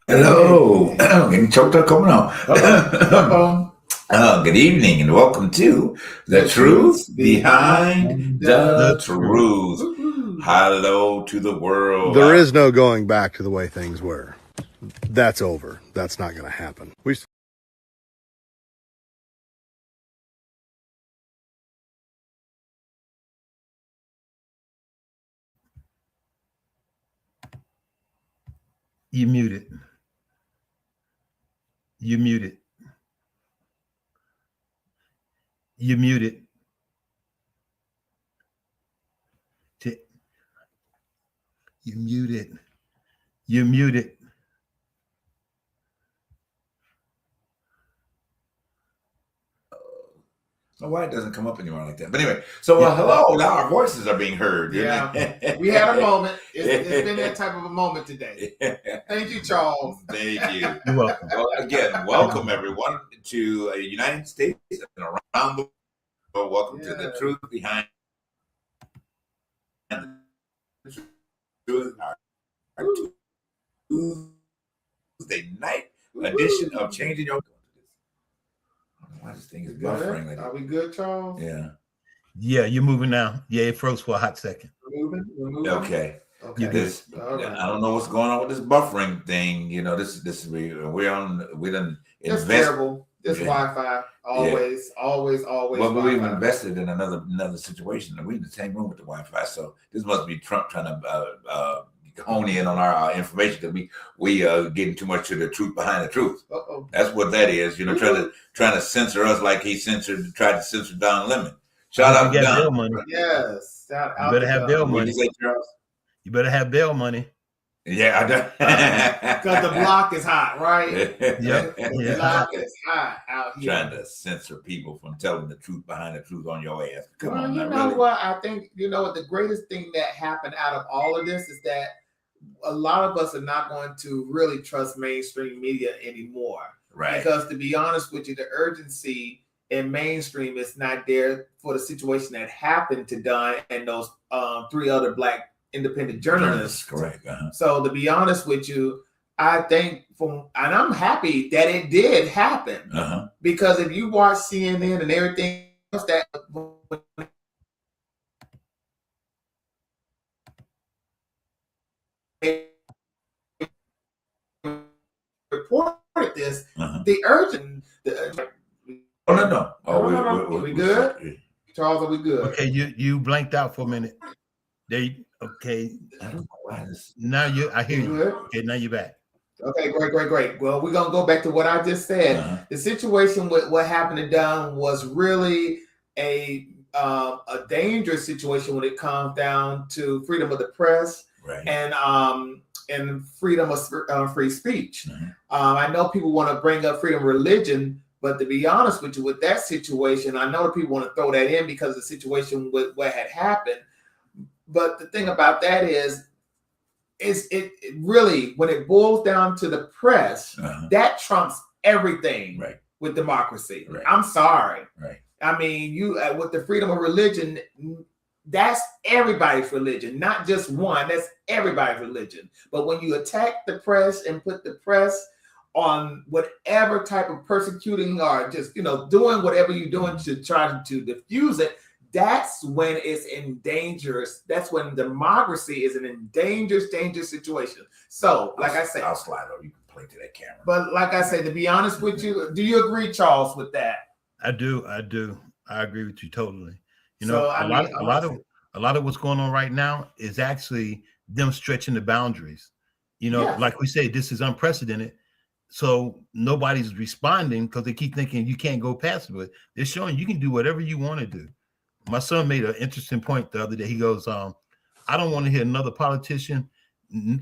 Hello. Getting choked up coming on. Uh-oh. Good evening and welcome to The Truth Behind the the Truth. Woo-hoo. Hello to the world. There is no going back to the way things were. That's over. That's not going to happen. You muted. You muted. You muted. You muted. You muted. Why it doesn't come up anymore like that. But anyway, so hello. Now our voices are being heard. Yeah, we had a moment. It's been that type of a moment today. Thank you, Charles. Thank you. You're welcome. Well, again, welcome everyone to the United States and around the world. Welcome to The Truth Behind the Truth, our Tuesday night edition of Changing Your. Why this thing is buffering like that? Are we good, Charles? Yeah. Yeah, you're moving now. Yeah, it froze for a hot second. We're moving. Okay. You're good. All right. I don't know what's going on with this buffering thing. You know, we done That's invest. terrible. This Yeah. Wi-Fi, always. Well, we've Wi-Fi. invested in another situation. We're in the same room with the Wi-Fi, so this must be Trump trying to hone in on our information because we getting too much to the truth behind the truth. Uh-oh. That's what that is. You know, trying to censor us like he tried to censor Don Lemon. Shout out to bail Don. money. Yes. Shout out You better to have Don. bail What money. did you say, Charles? You better have bail money. Yeah, I do. Because the block is hot, right? Yeah. The block is hot out here. Trying to censor people from telling the truth behind the truth on your ass. Come Well, on, you now, know really. what? I think, what the greatest thing that happened out of all of this is that a lot of us are not going to really trust mainstream media anymore. Right. Because to be honest with you, the urgency in mainstream is not there for the situation that happened to Don and those 3 other Black independent journalists. Correct. Uh-huh. So to be honest with you, I think and I'm happy that it did happen. Uh-huh. Because if you watch CNN and everything else that reported this, Uh-huh. the urgent. Oh no. Oh, No. We good? Charles, are we good? Okay, you blanked out for a minute. Okay. I don't know why this. Now I hear you. Good? Okay, now you're back. Okay, great. Well, we're gonna go back to what I just said. Uh-huh. The situation with what happened to Don was really a dangerous situation when it comes down to freedom of the press Right. and freedom of free speech. Mhm. I know people want to bring up freedom of religion, but to be honest with you, with that situation, I know that people want to throw that in because of the situation with what had happened. But the thing about that is it really, when it boils down to the press, Uh-huh. that trumps everything Right. with democracy. Right. I'm sorry. Right. I mean, you with the freedom of religion, that's everybody's religion, not just one. That's everybody's religion. But when you attack the press and put the press on whatever type of persecuting or just doing whatever you're doing to try to diffuse it, that's when it's in dangerous. That's when democracy is in a dangerous situation. So, like I said, I'll slide over. You can play to that camera. but like I said, to be honest with you, do you agree, Charles, with that? I do. I agree with you totally. So, a lot of what's going on right now is actually them stretching the boundaries. Yes. Like we say, this is unprecedented. So nobody's responding because they keep thinking you can't go past it. They're showing you can do whatever you want to do. My son made an interesting point the other day. He goes, I don't want to hear another politician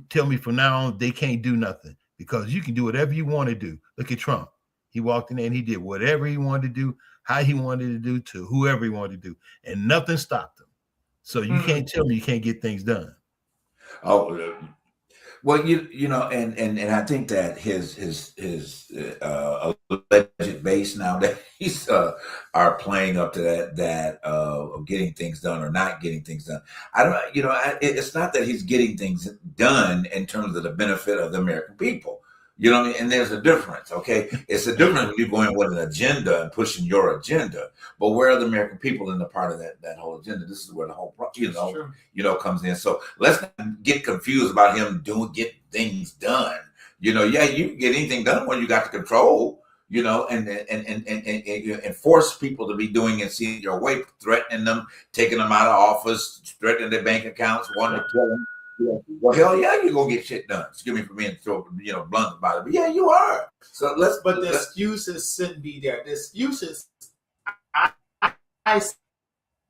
tell me from now on they can't do nothing because you can do whatever you want to do. Look at Trump. He walked in there and he did whatever he wanted to do, how he wanted to do, to whoever he wanted to do, and nothing stopped him. So you can't tell me you can't get things done. Oh, well, and I think that his alleged base nowadays are playing up to that of getting things done or not getting things done. I don't, it's not that he's getting things done in terms of the benefit of the American people. You know what I mean? And there's a difference, okay? It's a difference when you're going with an agenda and pushing your agenda. But where are the American people in the part of that whole agenda? This is where the whole comes in. So let's not get confused about him getting things done. You can get anything done when you got the control. And force people to be doing and seeing your way, threatening them, taking them out of office, threatening their bank accounts, wanting to kill them. Yeah. Well, hell yeah, you're gonna get shit done. Excuse me for being so blunt about it, but yeah, you are. So But the excuses shouldn't be there. The excuses, I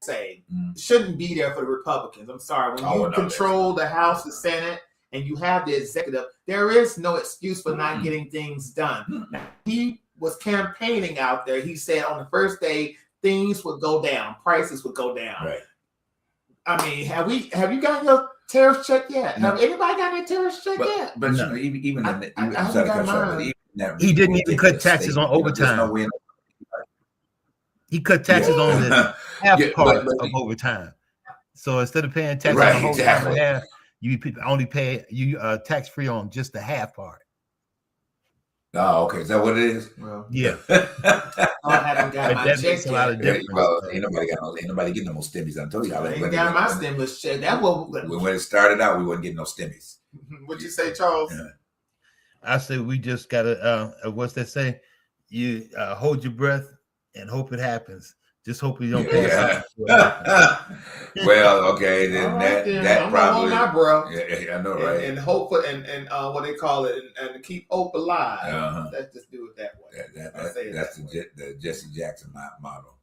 say, shouldn't be there for the Republicans. I'm sorry. When you control the House, the Senate, and you have the executive, there is no excuse for not getting things done. Now, he was campaigning out there. He said on the first day things would go down, prices would go down. Right. I mean, have you gotten your tariff check yet? No. Have anybody gotten their tariff check yet? But No. even he didn't even cut taxes on overtime. He cut taxes on the half part of overtime. So instead of paying taxes on the whole time and a half, you only pay tax free on just the half part. Oh, okay. Is that what it is? Well, yeah. I haven't got my that check makes a lot of yet. difference. Well, ain't nobody getting no more stimmies. I told you. I ain't got my stimulus check. That when it started out, we wasn't getting no stimmies. What'd you say, Charles? Yeah. I say we just gotta what's that say? You hold your breath and hope it happens. Just hope you don't pay. Well, okay, then right, that I'm probably. on my bro. Yeah, I know, right? And hope for and what they call it and keep hope alive. Uh-huh. Let's just do it that way. That's the Jesse Jackson model.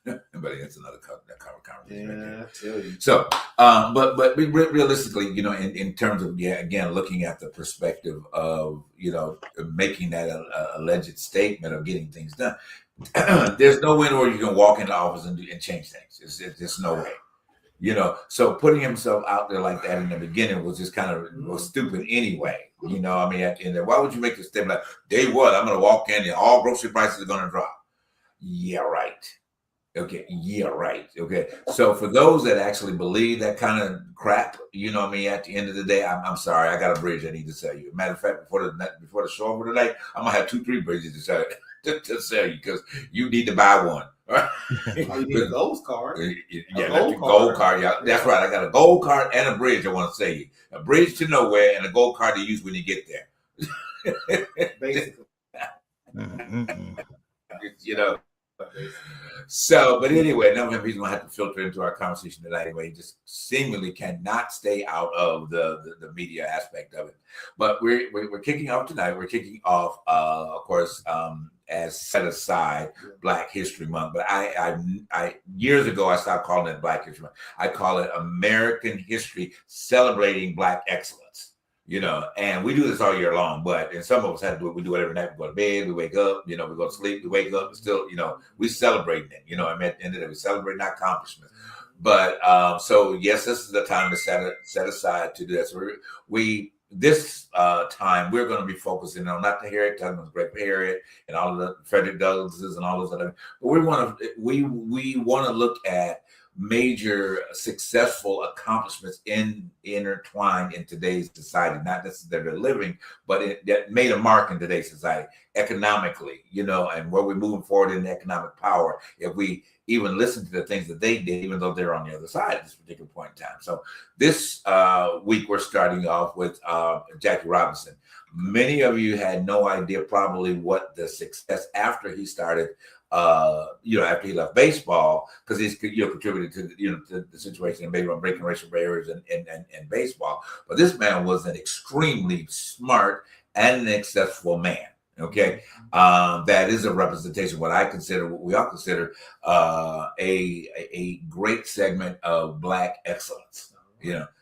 But it's another conversation. Yeah, I tell you. So, but realistically, in terms of again, looking at the perspective of making that alleged statement of getting things done, there's no way where you can walk into office and change things. There's no way. So putting himself out there like that in the beginning was just kind of stupid anyway. At the end why would you make this statement like day one? I'm going to walk in and all grocery prices are going to drop. Yeah, right. Okay. Yeah, right. Okay. So for those that actually believe that kind of crap, at the end of the day, I'm sorry, I got a bridge I need to sell you. Matter of fact, before the show over tonight, I'm gonna have 2-3 bridges to sell you because you need to buy one. Oh, you need a gold card. Yeah, gold card. Yeah, that's right. I got a gold card and a bridge I want to sell you. A bridge to nowhere and a gold card to use when you get there. Basically. So, but anyway, none of he's gonna have to filter into our conversation tonight anyway. He just seemingly cannot stay out of the media aspect of it. But we're kicking off tonight. We're kicking off, of course, as set aside Black History Month. But I years ago I stopped calling it Black History Month. I call it American History Celebrating Black Excellence. And we do this all year long, and some of us have to do it. We do it every night. We go to bed, we wake up, we go to sleep, we wake up, and still, we celebrate it. At the end of the day, we celebrate our accomplishments. But so yes, this is the time to set aside to do that. So this time we're going to be focusing on not the Harriet Tubman's, Great Harriet, and all of the Frederick Douglasses and all those other. But we want to look at major successful accomplishments intertwined in today's society, not necessarily living, but that made a mark in today's society economically, and where we're moving forward in economic power. If we even listen to the things that they did, even though they're on the other side at this particular point in time. So this week we're starting off with Jackie Robinson. Many of you had no idea probably what the success after he started after he left baseball, because he's contributed to the situation and maybe on breaking racial barriers in baseball. But this man was an extremely smart and an successful man. Okay, that is a representation what we all consider a great segment of Black excellence.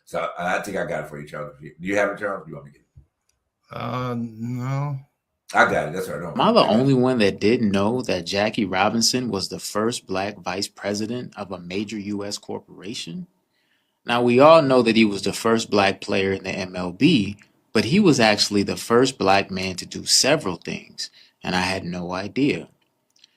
So I think I got it for you, Charles. Do you have it, Charles? Do you want me to get it? No. I got it. That's right. Am I the only one that didn't know that Jackie Robinson was the first Black vice president of a major U.S. corporation? Now, we all know that he was the first Black player in the MLB, but he was actually the first Black man to do several things, and I had no idea.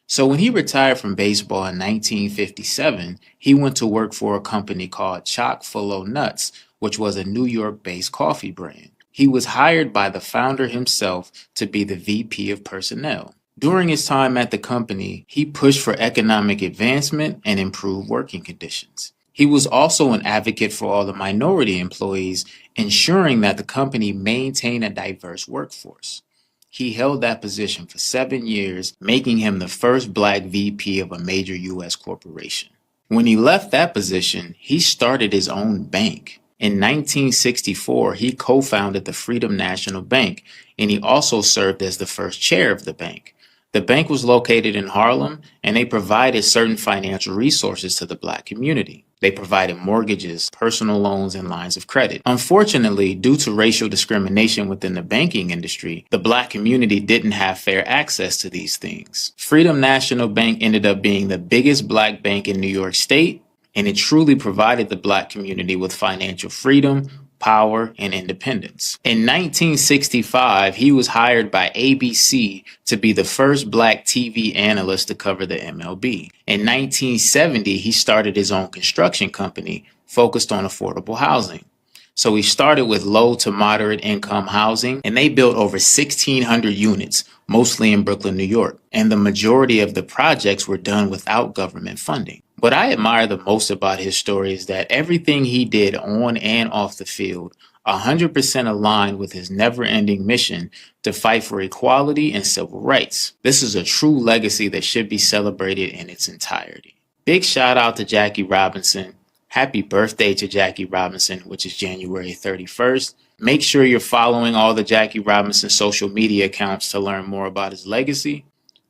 So when he retired from baseball in 1957, he went to work for a company called Chock full o' Nuts, which was a New York-based coffee brand. He was hired by the founder himself to be the VP of personnel. During his time at the company, he pushed for economic advancement and improved working conditions. He was also an advocate for all the minority employees, ensuring that the company maintained a diverse workforce. He held that position for 7 years, making him the first black VP of a major U.S. corporation. When he left that position, he started his own bank. In 1964, he co-founded the Freedom National Bank, and he also served as the first chair of the bank. The bank was located in Harlem, and they provided certain financial resources to the black community. They provided mortgages, personal loans, and lines of credit. Unfortunately, due to racial discrimination within the banking industry, the black community didn't have fair access to these things. Freedom National Bank ended up being the biggest black bank in New York State, and it truly provided the black community with financial freedom, power, and independence. In 1965, he was hired by ABC to be the first black TV analyst to cover the MLB. In 1970, he started his own construction company focused on affordable housing. So he started with low to moderate income housing, and they built over 1,600 units, mostly in Brooklyn, New York. And the majority of the projects were done without government funding. What I admire the most about his story is that everything he did on and off the field 100% aligned with his never-ending mission to fight for equality and civil rights. This is a true legacy that should be celebrated in its entirety. Big shout out to Jackie Robinson. Happy birthday to Jackie Robinson, which is January 31st. Make sure you're following all the Jackie Robinson social media accounts to learn more about his legacy.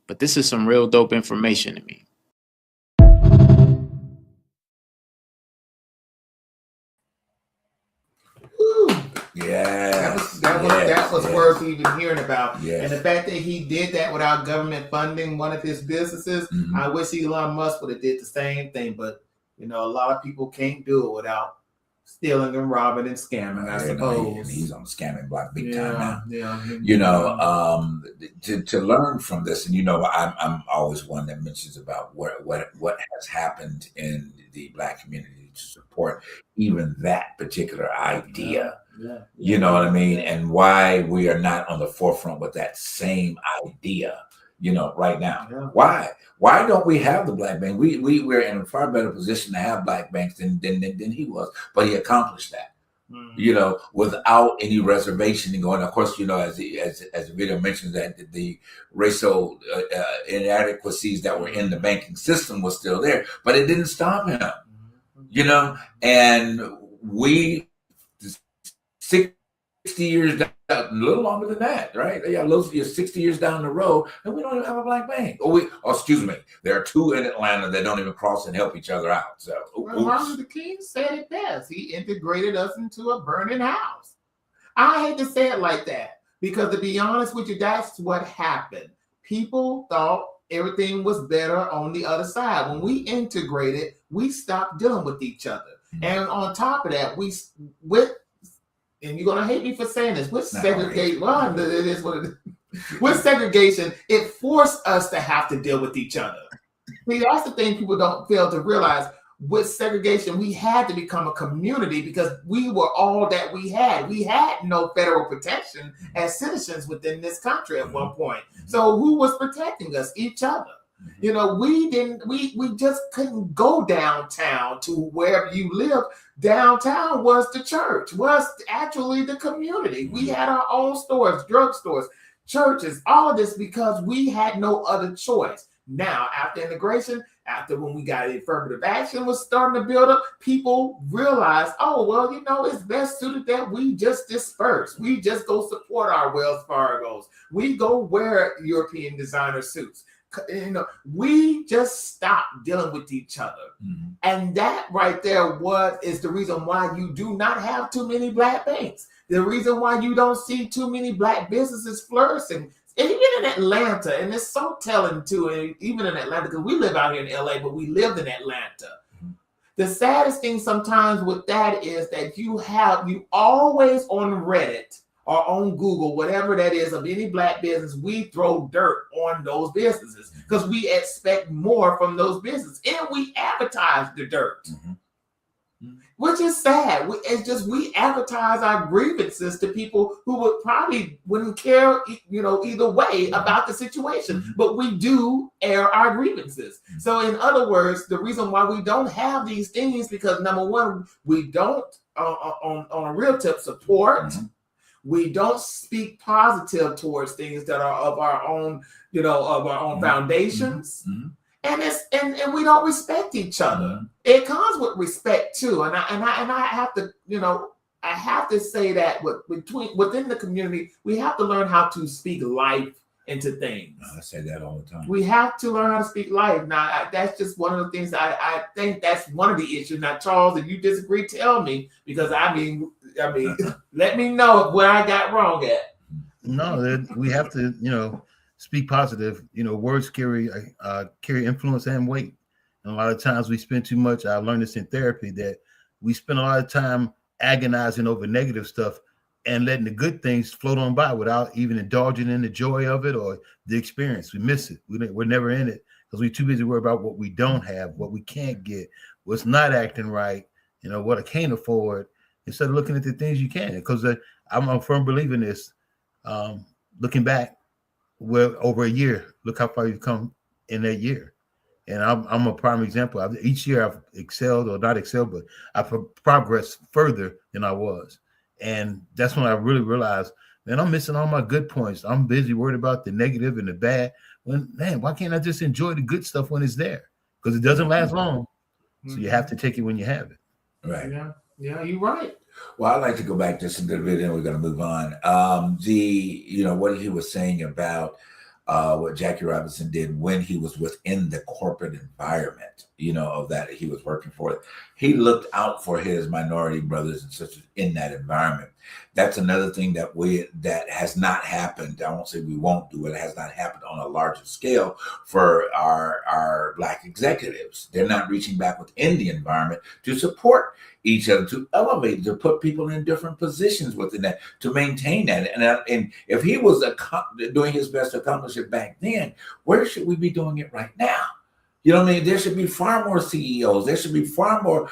But this is some real dope information to me. Yeah, that was worth even hearing about. Yes. And the fact that he did that without government funding one of his businesses, I wish Elon Musk would have did the same thing. But you know, a lot of people can't do it without stealing and robbing and scamming, I suppose. He's on the scamming block big time now. Yeah. You know, to learn from this, and you know, I'm always one that mentions about what has happened in the black community to support even that particular idea. Yeah. You know what I mean? And why we are not on the forefront with that same idea, you know, right now. Yeah. Why don't we have the black bank? We're in a far better position to have black banks than he was, but he accomplished that. You know, without any reservation and going. Of course, you know, as the video mentions, that the racial inadequacies that were in the banking system was still there, but it didn't stop him. You know, and we 60 years down, a little longer than that, right? Yeah, 60 years down the road, and we don't even have a black bank. Excuse me, there are two in Atlanta that don't even cross and help each other out. So, Martin Luther King said it best. He integrated us into a burning house. I hate to say it like that because, to be honest with you, that's what happened. People thought everything was better on the other side. When we integrated, we stopped dealing with each other. And on top of that, and you're gonna hate me for saying this, with segregation, it is what it is. With segregation, it forced us to have to deal with each other. See, that's the thing people don't fail to realize. With segregation, we had to become a community because we were all that we had. We had no federal protection as citizens within this country at one point. So who was protecting us? Each other. You know, we just couldn't go downtown to wherever you live. Downtown was the church, was actually the community. We had our own stores, drugstores, churches, all of this because we had no other choice. Now, after integration, after when we got affirmative action was starting to build up, people realized, oh, well, you know, it's best suited that we just disperse. We just go support our Wells Fargos. We go wear European designer suits. You know, we just stopped dealing with each other. And that right there is the reason why you do not have too many black banks. The reason why you don't see too many black businesses flourishing. And even in Atlanta, and it's so telling too, even in Atlanta, because we live out here in LA, but we lived in Atlanta. The saddest thing sometimes with that is that you always on Reddit or on Google, whatever that is, of any black business, we throw dirt on those businesses because we expect more from those businesses. And we advertise the dirt. which is sad. It's just we advertise our grievances to people who wouldn't care, either way about the situation. But we do air our grievances. So, in other words, the reason why we don't have these things because number one, we don't on a real tip support. We don't speak positive towards things that are of our own, of our own foundations. And we don't respect each other. It comes with respect too, and I have to, I have to say that within the community, we have to learn how to speak life into things. I say that all the time. We have to learn how to speak life. Now, that's just one of the things I think that's one of the issues. Now, Charles, if you disagree, tell me, because I mean, let me know where I got wrong at. No, we have to, speak positive. Words carry influence and weight. And a lot of times we spend too much. I learned this in therapy, that we spend a lot of time agonizing over negative stuff and letting the good things float on by without even indulging in the joy of it or the experience. We miss it. We're never in it because we're too busy worried about what we don't have, what we can't get, what's not acting right, what I can't afford, instead of looking at the things you can. Because I'm a firm believer in this. Looking back, over a year, look how far you've come in that year. And I'm a prime example. Each year I've excelled, or not excelled, but I've progressed further than I was. And that's when I really realized, man, I'm missing all my good points. I'm busy worried about the negative and the bad. Why can't I just enjoy the good stuff when it's there? Because it doesn't last long. So you have to take it when you have it. Right. Yeah, you're right. Well, I'd like to go back just a little bit, and we're going to move on. What he was saying about what Jackie Robinson did when he was within the corporate environment, of that he was working for. He looked out for his minority brothers and sisters in that environment. That's another thing that has not happened. I won't say we won't do it. It has not happened on a larger scale for our Black executives. They're not reaching back within the environment to support each other, to elevate, to put people in different positions within that, to maintain that. And if he was doing his best to accomplish it back then, where should we be doing it right now? You know what I mean? There should be far more CEOs. There should be far more,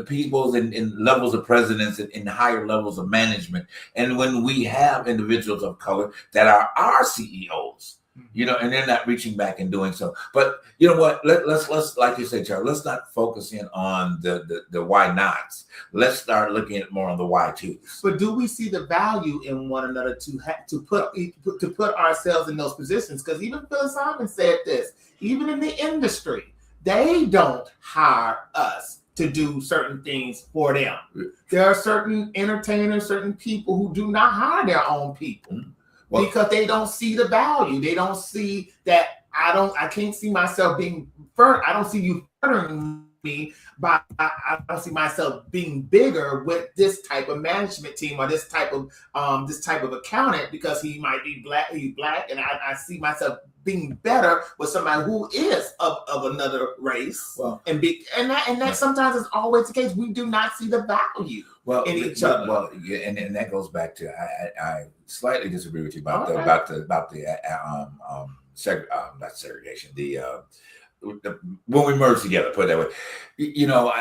people in levels of presidents and in higher levels of management. And when we have individuals of color that are our CEOs, and they're not reaching back and doing so. But you know what? Let's like you said, Charles, let's not focus in on the why nots. Let's start looking at more on the why tos. But do we see the value in one another to put ourselves in those positions? Because even Phil Simon said this. Even in the industry, they don't hire us to do certain things for them. There are certain entertainers, certain people who do not hire their own people. Because they don't see the value. They don't see that I can't see myself being I don't see you furthering me, but I don't see myself being bigger with this type of management team or this type of accountant, because he might be black, he's black, and I see myself being better with somebody who is of another race. And that sometimes is always the case. We do not see the value in each other. Well, yeah, and that goes back to I slightly disagree with you about not segregation, when we merge together, put it that way.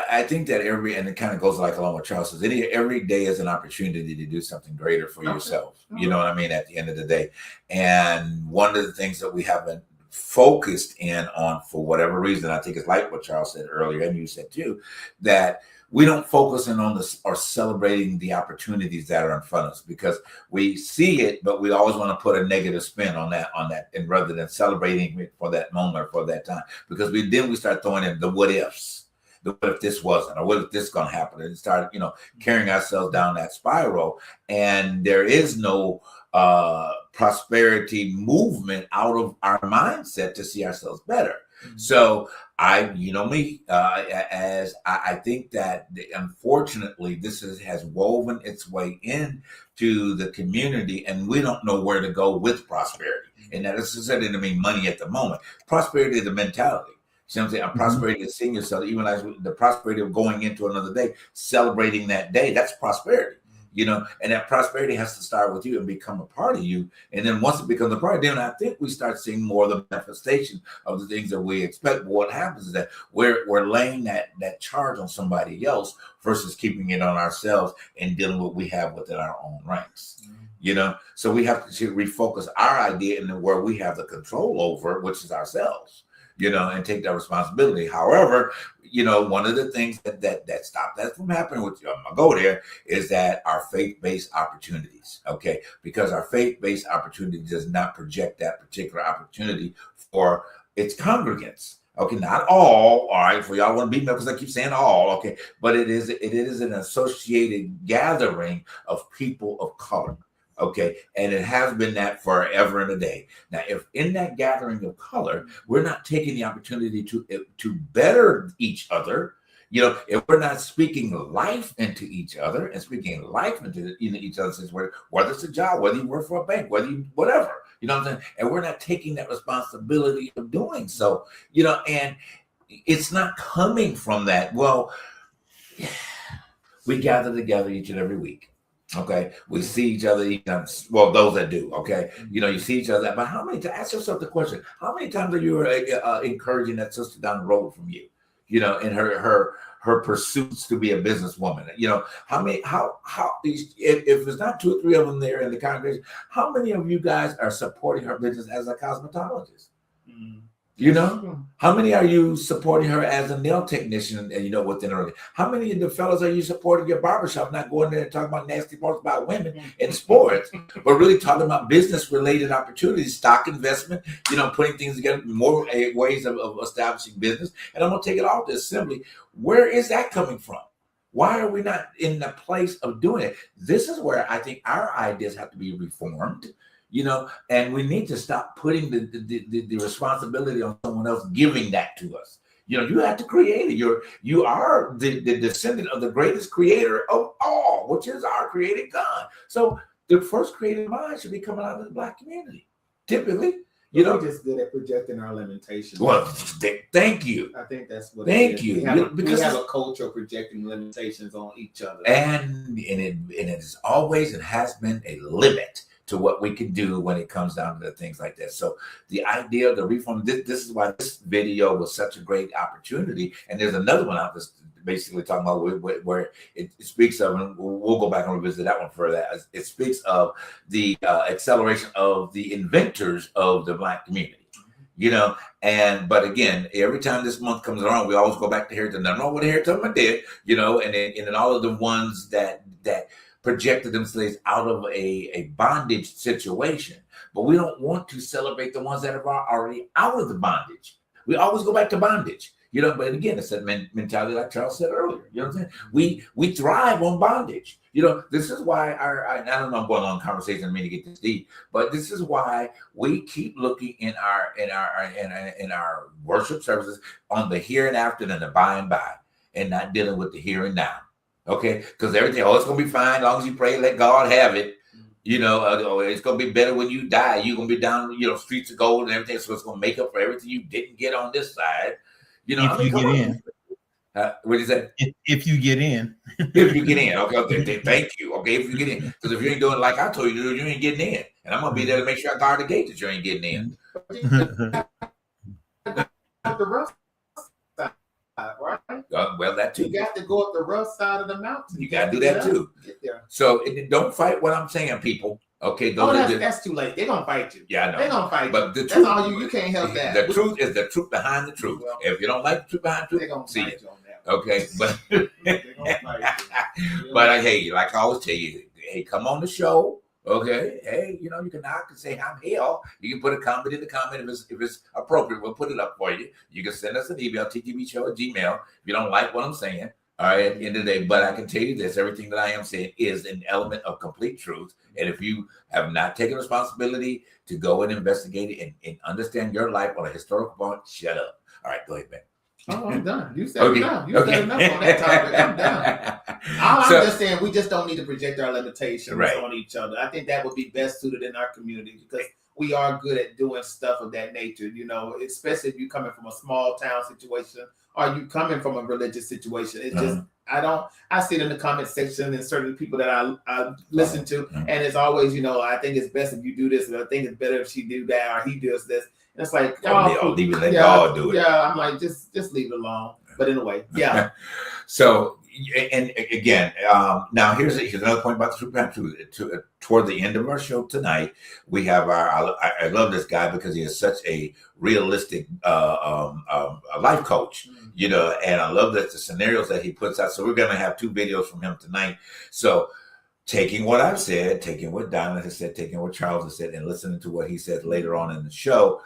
I think that and it kind of goes along with Charles says, every day is an opportunity to do something greater for yourself. You know what I mean? At the end of the day. And one of the things that we haven't focused in on for whatever reason, I think it's like what Charles said earlier, and you said too, that we don't focus in on this or celebrating the opportunities that are in front of us, because we see it, but we always want to put a negative spin on that, and rather than celebrating it for that moment or for that time, because we start throwing in the what ifs. What if this wasn't, or what if this is going to happen, and start carrying ourselves down that spiral, and there is no prosperity movement out of our mindset to see ourselves better. So I think that unfortunately this has woven its way into the community, and we don't know where to go with prosperity. And that doesn't necessarily mean money at the moment. Prosperity is the mentality. You know what I'm saying? Prosperity is seeing yourself, even like the prosperity of going into another day, celebrating that day. That's prosperity. you know, and that prosperity has to start with you and become a part of you. And then once it becomes a part, then I think we start seeing more of the manifestation of the things that we expect. But what happens is that we're laying that charge on somebody else versus keeping it on ourselves and dealing with what we have within our own ranks. You know, so we have to refocus our idea and where we have the control over, which is ourselves, you know, and take that responsibility. However, you know, one of the things that stop that from happening with you, I'm gonna go there, is that our faith-based opportunities, okay? Because our faith-based opportunity does not project that particular opportunity for its congregants. Okay, not all right, for y'all want to beat me up because I keep saying all, okay, but it is an associated gathering of people of color. Okay, and it has been that forever and a day. Now, if in that gathering of color, we're not taking the opportunity to better each other, you know, if we're not speaking life into each other and speaking life into each other, whether it's a job, whether you work for a bank, whatever, you know what I'm saying, and we're not taking that responsibility of doing so, you know, and it's not coming from that. Well, we gather together each and every week. Okay, we see each other. Well, those that do. Okay, you know, you see each other. But how many times? Ask yourself the question: how many times are you encouraging that sister down the road from you? You know, in her pursuits to be a businesswoman. You know, how if it's not 2 or 3 of them there in the congregation, how many of you guys are supporting her business as a cosmetologist? You know, how many are you supporting her as a nail technician? You know, within her, how many of the fellas are you supporting your barbershop? Not going there and talking about nasty parts about women in sports, but really talking about business related opportunities, stock investment. You know, putting things together, more ways of establishing business. And I'm gonna take it off to assembly. Where is that coming from? Why are we not in the place of doing it? This is where I think our ideas have to be reformed. You know, and we need to stop putting the responsibility on someone else giving that to us. You know, you have to create it. You are the descendant of the greatest creator of all, which is our created God. So the first created mind should be coming out of the Black community. Typically, you know, we're just good at projecting our limitations. Well, thank you. I think that's what. Thank you. We have a culture of projecting limitations on each other, and it is always and has been a limit to what we can do when it comes down to things like that. So the idea of the reform, this is why this video was such a great opportunity. And there's another one out that's basically talking about where it speaks of, and we'll go back and revisit that one further. It speaks of the acceleration of the inventors of the Black community. You know, but again, every time this month comes around, we always go back to Harriet Tubman. I don't know what Harriet Tubman did, you know, and then all of the ones that projected themselves out of a bondage situation. But we don't want to celebrate the ones that are already out of the bondage. We always go back to bondage, you know, but again, it's that mentality like Charles said earlier. You know what I'm saying? We thrive on bondage. You know, this is why I don't know, I'm going on conversation, I mean to get this deep, but this is why we keep looking in our worship services on the here and after and the by and by, and not dealing with the here and now. Okay, because everything, it's gonna be fine as long as you pray, let God have it. You know, it's gonna be better when you die. You're gonna be down, you know, streets of gold and everything. So it's gonna make up for everything you didn't get on this side. You know, if you get in. What do you say? If you get in. If you get in, okay, thank you. Okay, if you get in, because if you ain't doing it like I told you to do, you ain't getting in, and I'm gonna be there to make sure I guard the gate that you ain't getting in. The rough side, right? Well, that too. You got to go up the rough side of the mountain. You got to do that too. Get there. So don't fight what I'm saying, people. Okay, that's too late. They're gonna fight you. Yeah, I know. They're gonna fight you. But the that's truth, all you can't help that. The truth is the truth behind the truth. Well, if you don't like the truth behind the truth, they're gonna see fight it. you on that. Okay, but They're gonna fight you. but hey, like I always tell you, hey, come on the show. Okay, hey, you know, you can knock and say I'm here. You can put a comment in the comment if it's appropriate. We'll put it up for you. You can send us an email, ttbshow@gmail. If you don't like what I'm saying, all right, at the end of the day, but I can tell you this, everything that I am saying is an element of complete truth. And if you have not taken responsibility to go and investigate it and understand your life on a historical point, shut up. All right, go ahead, man. Oh, I'm done. You said enough. You said enough on that topic. I'm done. I'm just saying we just don't need to project our limitations on each other. I think that would be best suited in our community because we are good at doing stuff of that nature, you know, especially if you're coming from a small town situation or you coming from a religious situation. It's just I see it in the comment section and certain people that I listen to, Mhm. and it's always, I think it's best if you do this, and I think it's better if she do that or he does this. And it's like, I'll leave it, let God do it. Yeah, I'm like, just leave it alone. But anyway, yeah. So, and again, now here's another point about the Super PAC. Toward the end of our show tonight, we have I love this guy because he is such a realistic a life coach, and I love that the scenarios that he puts out. So we're going to have 2 videos from him tonight. So taking what I've said, taking what Diamond has said, taking what Charles has said, and listening to what he said later on in the show,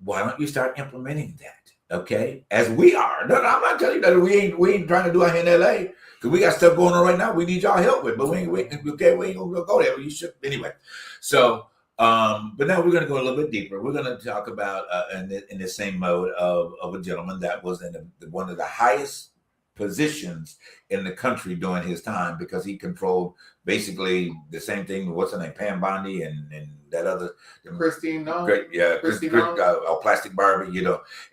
why don't you start implementing that? Okay, as we are. No, I'm not telling you that we ain't trying to do it here in LA because we got stuff going on right now. We need y'all help with, but we ain't gonna go there. You should anyway. So, but now we're gonna go a little bit deeper. We're gonna talk about in the same mode of a gentleman that was in one of the highest positions in the country during his time because he controlled basically the same thing. What's her name? Pam Bondi and that other Christine, no, great, yeah, Christine, Plastic Barbie,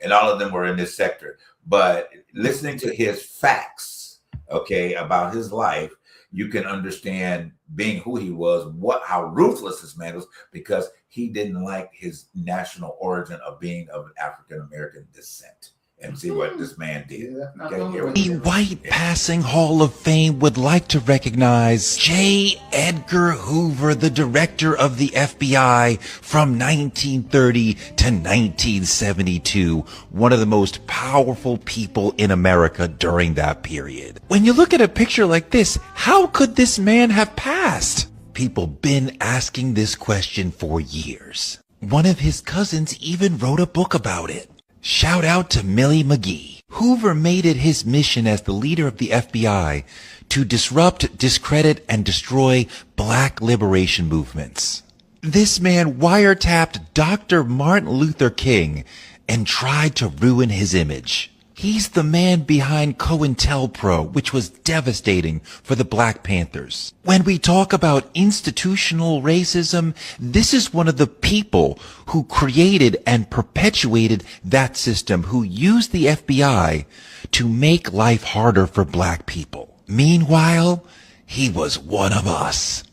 and all of them were in this sector. But listening to his facts, about his life, you can understand being who he was, how ruthless this man was, because he didn't like his national origin of being of African American descent. And see what this man did. The White Passing Hall of Fame would like to recognize J. Edgar Hoover, the director of the FBI from 1930 to 1972, one of the most powerful people in America during that period. When you look at a picture like this, how could this man have passed? People been asking this question for years. One of his cousins even wrote a book about it. Shout out to Millie McGee. Hoover made it his mission as the leader of the FBI to disrupt, discredit, and destroy black liberation movements. This man wiretapped Dr. Martin Luther King and tried to ruin his image. He's the man behind COINTELPRO, which was devastating for the Black Panthers. When we talk about institutional racism, this is one of the people who created and perpetuated that system, who used the FBI to make life harder for Black people. Meanwhile, he was one of us.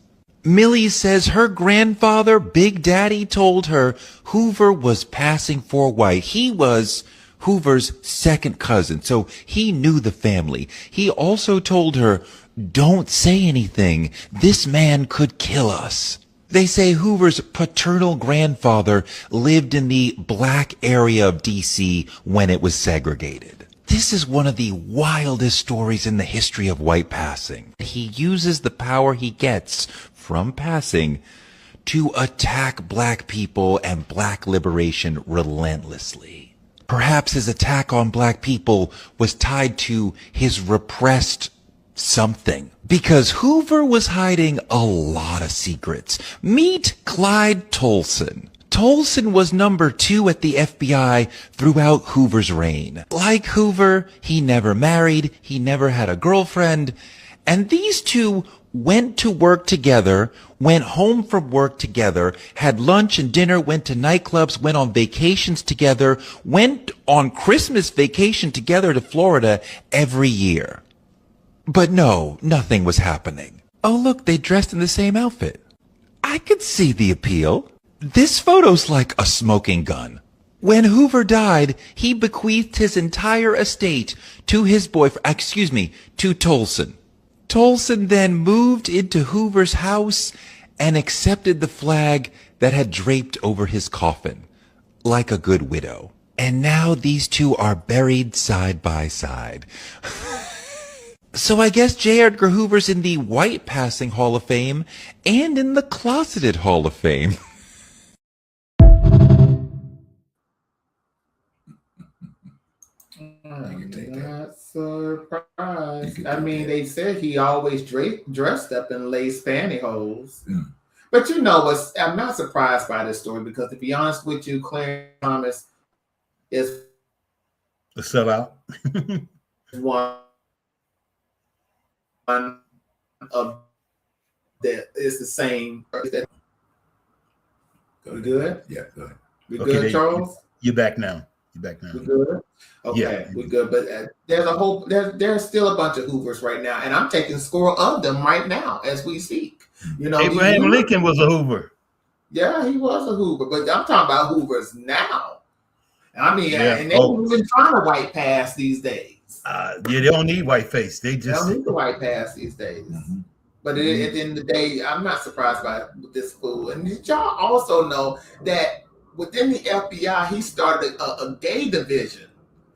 Millie says her grandfather, Big Daddy, told her Hoover was passing for white. He was Hoover's second cousin, so he knew the family. He also told her, don't say anything. This man could kill us. They say Hoover's paternal grandfather lived in the black area of D.C. when it was segregated. This is one of the wildest stories in the history of white passing. He uses the power he gets from passing to attack Black people and Black liberation relentlessly. Perhaps his attack on Black people was tied to his repressed something. Because Hoover was hiding a lot of secrets. Meet Clyde Tolson. Tolson was number 2 at the FBI throughout Hoover's reign. Like Hoover, he never married, he never had a girlfriend, and these two went to work together, went home from work together, had lunch and dinner, went to nightclubs, went on vacations together, went on Christmas vacation together to Florida every year. But no, nothing was happening. Oh, look, they dressed in the same outfit. I could see the appeal. This photo's like a smoking gun. When Hoover died, he bequeathed his entire estate to his boyfriend, to Tolson. Tolson then moved into Hoover's house and accepted the flag that had draped over his coffin, like a good widow. And now these two are buried side by side. So I guess J. Edgar Hoover's in the White Passing Hall of Fame and in the Closeted Hall of Fame. I'm not surprised. I mean, they said he always dressed up in lace pantyhose. Mm. But you know what? I'm not surprised by this story because, to be honest with you, Clarence Thomas is The sellout. one of that is the same. We good? Yeah, go ahead. We Okay, good, Charles? You're back now. You back now? We good? Okay, Yeah. we good. But there's still a bunch of Hoovers right now, and I'm taking score of them right now as we speak. You know, Abraham Lincoln was a Hoover. Yeah, he was a Hoover, but I'm talking about Hoovers now. I mean, Yeah. and they ain't even trying to white pass these days. Yeah, they don't need white face. They They don't just need the white pass these days. But at the end of the day, I'm not surprised by this fool. And did y'all also know that within the FBI, he started a gay division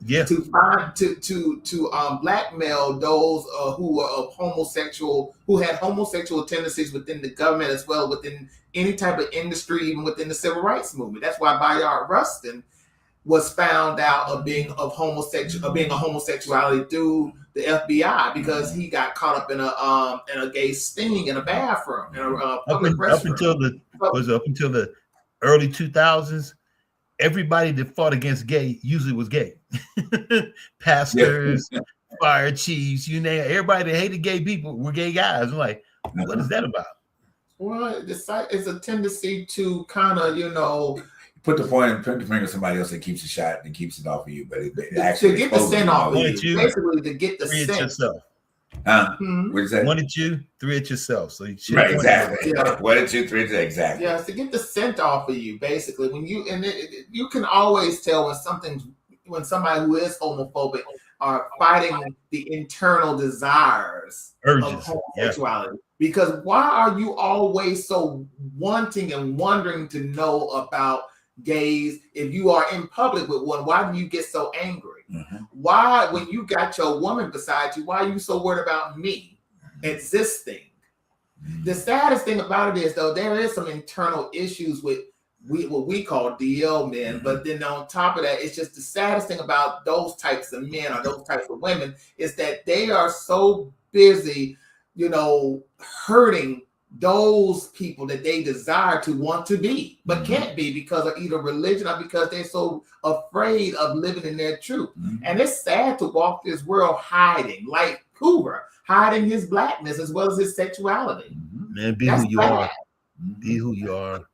to find to blackmail those who were of homosexual, who had homosexual tendencies within the government as well, within any type of industry, even within the civil rights movement. That's why Bayard Rustin was found out of being a homosexuality through the FBI because he got caught up in a gay sting in a bathroom in a public restroom. Up until the early 2000s. Everybody that fought against gay usually was gay. Pastors, fire chiefs, you name it. Everybody that hated gay people were gay guys. I'm like, what is that about? Well, it's a tendency to kind of, put the finger at somebody else that keeps the shot and keeps it off of you, but it to actually get the scent off of you, basically to get the three scent. at yourself. What is that? 1 at you, 3 at yourself. So you right, exactly. Yeah. 1 at 2, 3 at 2, exactly. Yeah, to get the scent off of you, basically. When you you can always tell when somebody who is homophobic are fighting the internal desires of homosexuality. Because why are you always so wanting and wondering to know about gays? If you are in public with one, why do you get so angry? Why, when you got your woman beside you, why are you so worried about me existing? The saddest thing about it is, though, there is some internal issues with what we call DL men, but then on top of that, it's just the saddest thing about those types of men or those types of women is that they are so busy, hurting those people that they desire to want to be, but can't be because of either religion or because they're so afraid of living in their truth. And it's sad to walk this world hiding, like Hoover, hiding his blackness as well as his sexuality. Man, be who you are. Be who you are.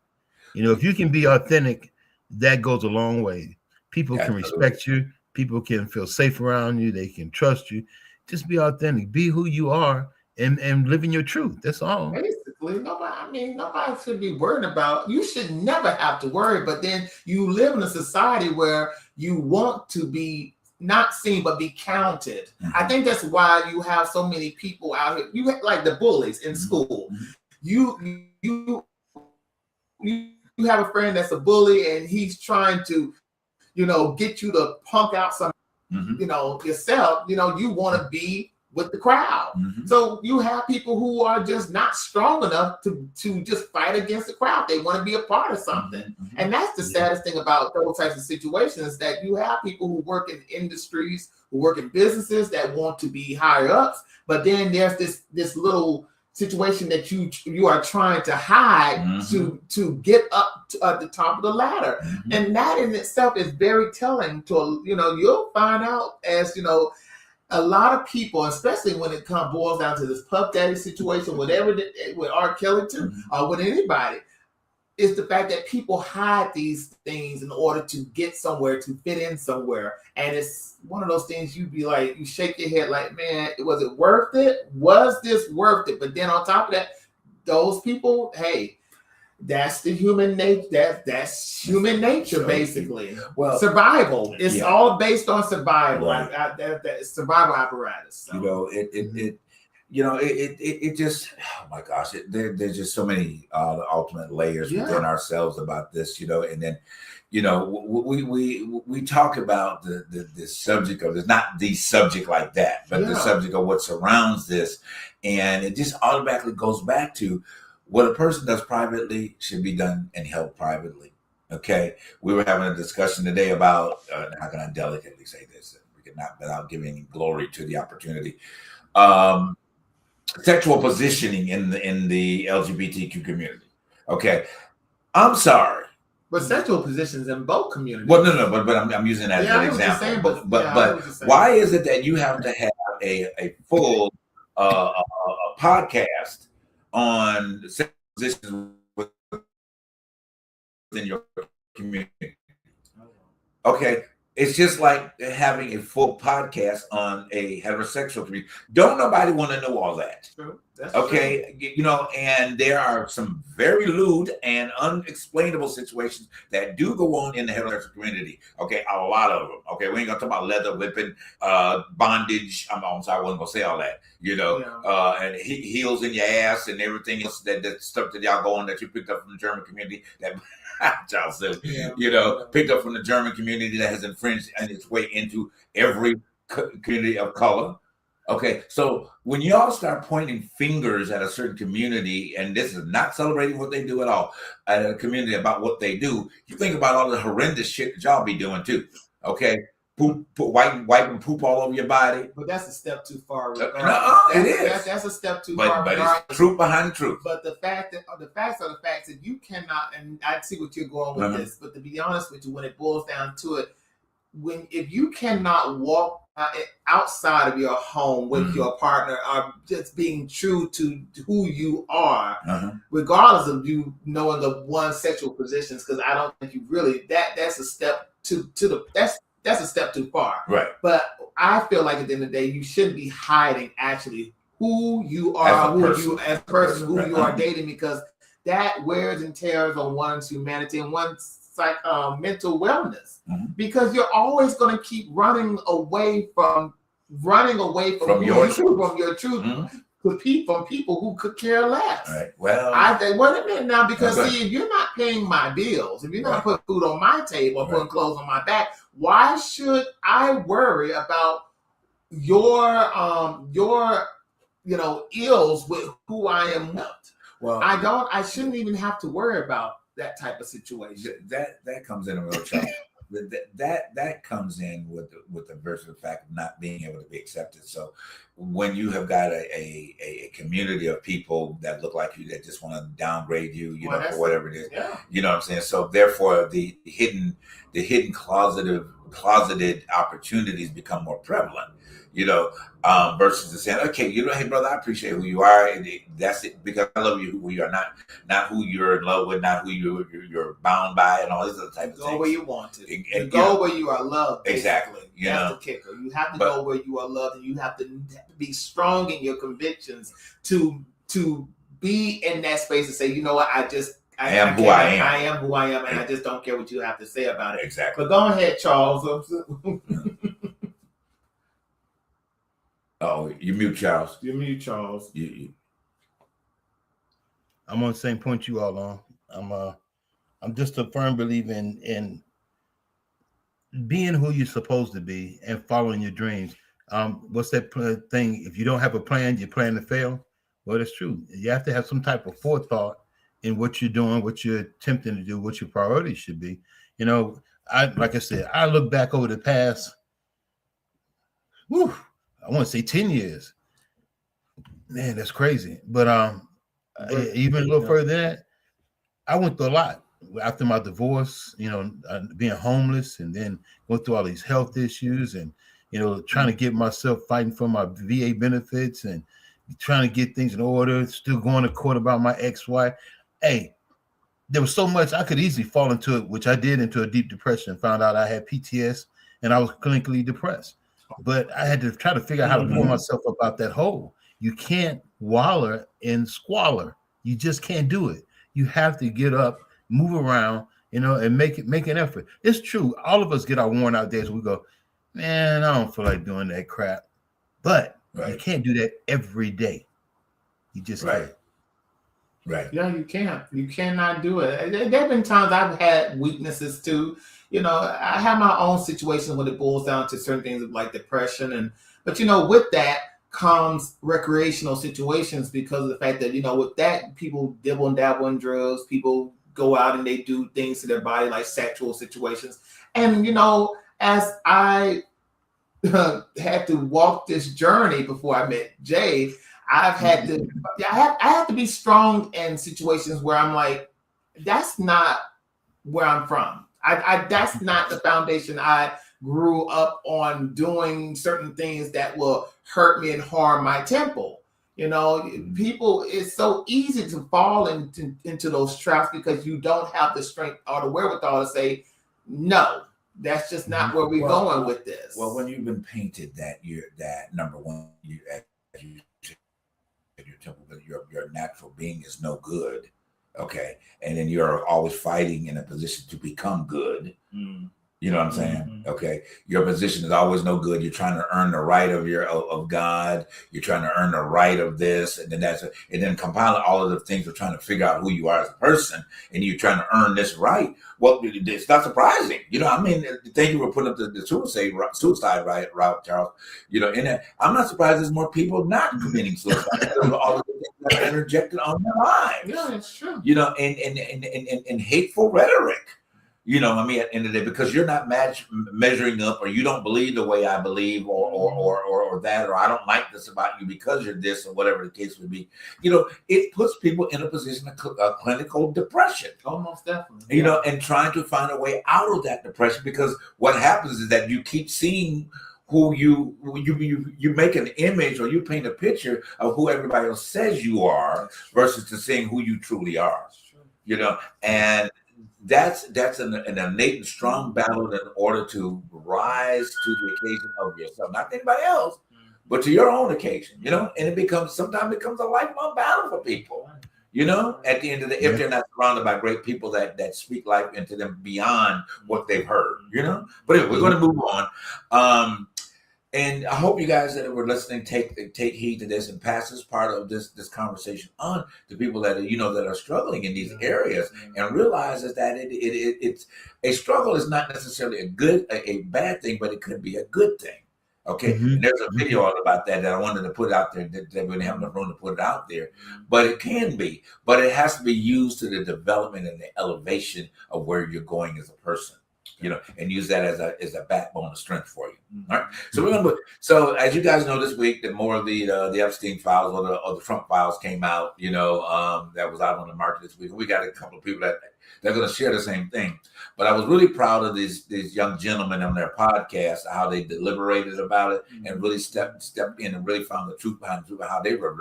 If you can be authentic, that goes a long way. People can respect you. People can feel safe around you. They can trust you. Just be authentic. Be who you are and live in your truth. That's all. Basically, nobody should be worried about. You should never have to worry. But then you live in a society where you want to be not seen but be counted. I think that's why you have so many people out here. You like the bullies in school. You have a friend that's a bully and he's trying to, get you to punk out some, yourself. You want to be with the crowd. So you have people who are just not strong enough to just fight against the crowd. They want to be a part of something. And that's the saddest thing about those types of situations, that you have people who work in industries, who work in businesses that want to be higher ups, but then there's this little situation that you are trying to hide to get up to, at the top of the ladder. And that in itself is very telling to, you'll find out as, a lot of people, especially when it boils down to this Puff Daddy situation, whatever, with R. Kelly too, or with anybody, is the fact that people hide these things in order to get somewhere, to fit in somewhere. And it's one of those things you'd be like, you shake your head like, man, was it worth it? Was this worth it? But then on top of that, those people, hey, that's the human nature. That's human nature, basically. Well, survival. It's all based on survival. Right. That survival apparatus. So. It just, oh my gosh, there's just so many ultimate layers within ourselves about this, and then, we talk about the subject of this, not the subject like that, but the subject of what surrounds this, and it just automatically goes back to what a person does privately should be done and held privately. Okay, we were having a discussion today about how can I delicately say this? We cannot, without giving glory to the opportunity. Sexual positioning in the LGBTQ community. Okay, I'm sorry, but sexual positions in both communities. Well, no, but I'm using that as an example. Saying, but why is it that you have to have a full podcast on sexual positions within your community? Okay, It's just like having a full podcast on a heterosexual community. Don't nobody want to know all that. True. That's Okay, you know, and there are some very lewd and unexplainable situations that do go on in the heterosexual community. Okay, a lot of them. Okay, we ain't gonna talk about leather whipping, bondage. I'm sorry, I wasn't gonna say all that. You know, and heels in your ass and everything else that stuff that y'all go on that you picked up from the German community that. Child silly, you know, picked up from the German community that has infringed and its way into every community of color. Okay, so when y'all start pointing fingers at a certain community, and this is not celebrating what they do at all, at a community about what they do, you think about all the horrendous shit that y'all be doing too. Okay, wiping poop all over your body. But that's a step too far. It is. That's a step too far. But it's truth behind the truth. But the facts are the facts that you cannot. And I see what you're going with this. But to be honest with you, when it boils down to it, if you cannot walk outside of your home with your partner, or just being true to who you are, regardless of you knowing the one sexual positions, because I don't think you really that's a step that's a step too far. Right. But I feel like at the end of the day, you shouldn't be hiding actually who you are, who you are dating, because that wears and tears on one's humanity and one's mental wellness. Because you're always going to keep running away from your truth. From people who could care less. Right. Well, I think, wait a minute now, because see, if you're not paying my bills, if you're not putting food on my table or putting clothes on my back, why should I worry about your ills with who I am with? Well, I shouldn't even have to worry about that type of situation. That comes in a real trouble. That comes in with the versatile fact of not being able to be accepted. So when you have got a community of people that look like you that just want to downgrade you, you know, for whatever it is, you know what I'm saying? So therefore the hidden closeted opportunities become more prevalent, you know, versus the saying, okay, you know, hey brother, I appreciate who you are, and that's it, because I love you who you are, not who you're in love with, not who you're bound by, and all these other types of things. Go where you want to. You go where you are loved. Exactly. That's the kicker. You have to go where you are loved, and you have to be strong in your convictions to be in that space and say, you know what, I am who I am, and I just don't care what you have to say about it. Exactly. But go ahead, Charles. Oh, you mute Charles. You mute Charles. I'm on the same point you all on. I'm just a firm believer in being who you're supposed to be and following your dreams. What's that thing? If you don't have a plan, you plan to fail. Well, it's true. You have to have some type of forethought in what you're doing, what you're attempting to do, what your priorities should be. You know, like I said, I look back over the past, I want to say 10 years. Man, that's crazy. But even a little further than that, I went through a lot after my divorce, you know, being homeless and then going through all these health issues and, you know, trying to get myself fighting for my VA benefits and trying to get things in order, still going to court about my ex-wife. Hey, there was so much I could easily fall into it, which I did, into a deep depression, found out I had PTS and I was clinically depressed. But I had to try to figure out how to pull myself up out that hole. You can't wallow in squalor. You just can't do it. You have to get up, move around, you know, and make an effort. It's true. All of us get our worn out days. We go, man, I don't feel like doing that crap. But you can't do that every day. You just can't. Right. Yeah, you can't. You cannot do it. There have been times I've had weaknesses too. You know, I have my own situation when it boils down to certain things like depression, but you know, with that comes recreational situations because of the fact that, you know, with that people dibble and dabble in drugs, people go out and they do things to their body like sexual situations. And you know, as I had to walk this journey before I met Jay, I've had to I have to be strong in situations where I'm like, that's not where I'm from. That's not the foundation I grew up on, doing certain things that will hurt me and harm my temple. You know, people, it's so easy to fall into those traps because you don't have the strength or the wherewithal to say, no, That's just not where we're going with this. Well, when you've been painted that number one, your natural being is no good, okay, and then you're always fighting in a position to become good. You know what I'm saying? Okay. Your position is always no good. You're trying to earn the right of God. You're trying to earn the right of this. And then compiling all of the things, we're trying to figure out who you are as a person, and you're trying to earn this right. Well, it's not surprising. You know, I mean, thank you for putting up the suicide route, Charles. You know, I'm not surprised there's more people not committing suicide because of all of the things that are interjected on their lives. Yeah, it's true. You know, and hateful rhetoric. You know, I mean, at the end of the day, because you're not measuring up, or you don't believe the way I believe, or that, or I don't like this about you because you're this, or whatever the case would be. You know, it puts people in a position of clinical depression. Almost definitely. You know, and trying to find a way out of that depression, because what happens is that you keep seeing who you make an image, or you paint a picture of who everybody else says you are versus to seeing who you truly are. You know, and that's an innate and strong battle in order to rise to the occasion of yourself, not anybody else, but to your own occasion, you know, and sometimes it becomes a lifelong battle for people, you know, at the end of the, if they're not surrounded by great people that speak life into them beyond what they've heard, you know. But anyway, we're going to move on. And I hope you guys that were listening take heed to this and pass this part of this conversation on to people that that are struggling in these areas, and realize that it's a struggle is not necessarily a bad thing, but it could be a good thing. Okay, and there's a video all about that I wanted to put out there that we didn't have enough room to put it out there, but it can be, but it has to be used to the development and the elevation of where you're going as a person. You know, and use that as a backbone of strength for you. All right. So as you guys know, this week, that more of the Epstein files or the Trump files came out. You know, that was out on the market this week. We got a couple of people that they're going to share the same thing. But I was really proud of these young gentlemen on their podcast, how they deliberated about it and really stepped in and really found the truth behind how they were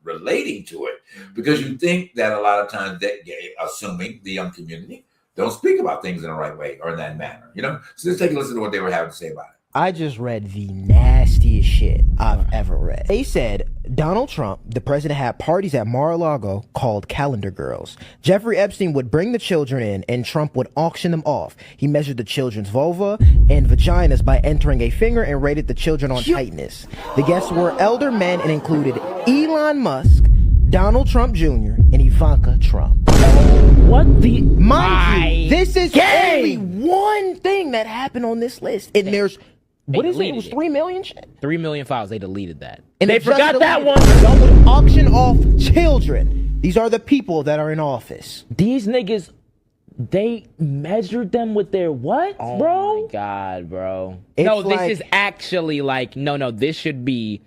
relating to it. Because you think that a lot of times that, assuming the young community don't speak about things in the right way or in that manner, you know? So let's take a listen to what they were having to say about it. I just read the nastiest shit I've ever read. They said Donald Trump, the president, had parties at Mar-a-Lago called Calendar Girls. Jeffrey Epstein would bring the children in and Trump would auction them off. He measured the children's vulva and vaginas by entering a finger and rated the children on tightness. The guests were elder men and included Elon Musk, Donald Trump Jr., and Ivanka Trump. What the? Mind you, this is only one thing that happened on this list. And there's, what is it? It was 3 million shit? 3 million files. They deleted that. And they forgot that one. Some would auction off children. These are the people that are in office. These niggas, they measured them with their what, bro? Oh my God, bro. No, this is actually like, no, this should be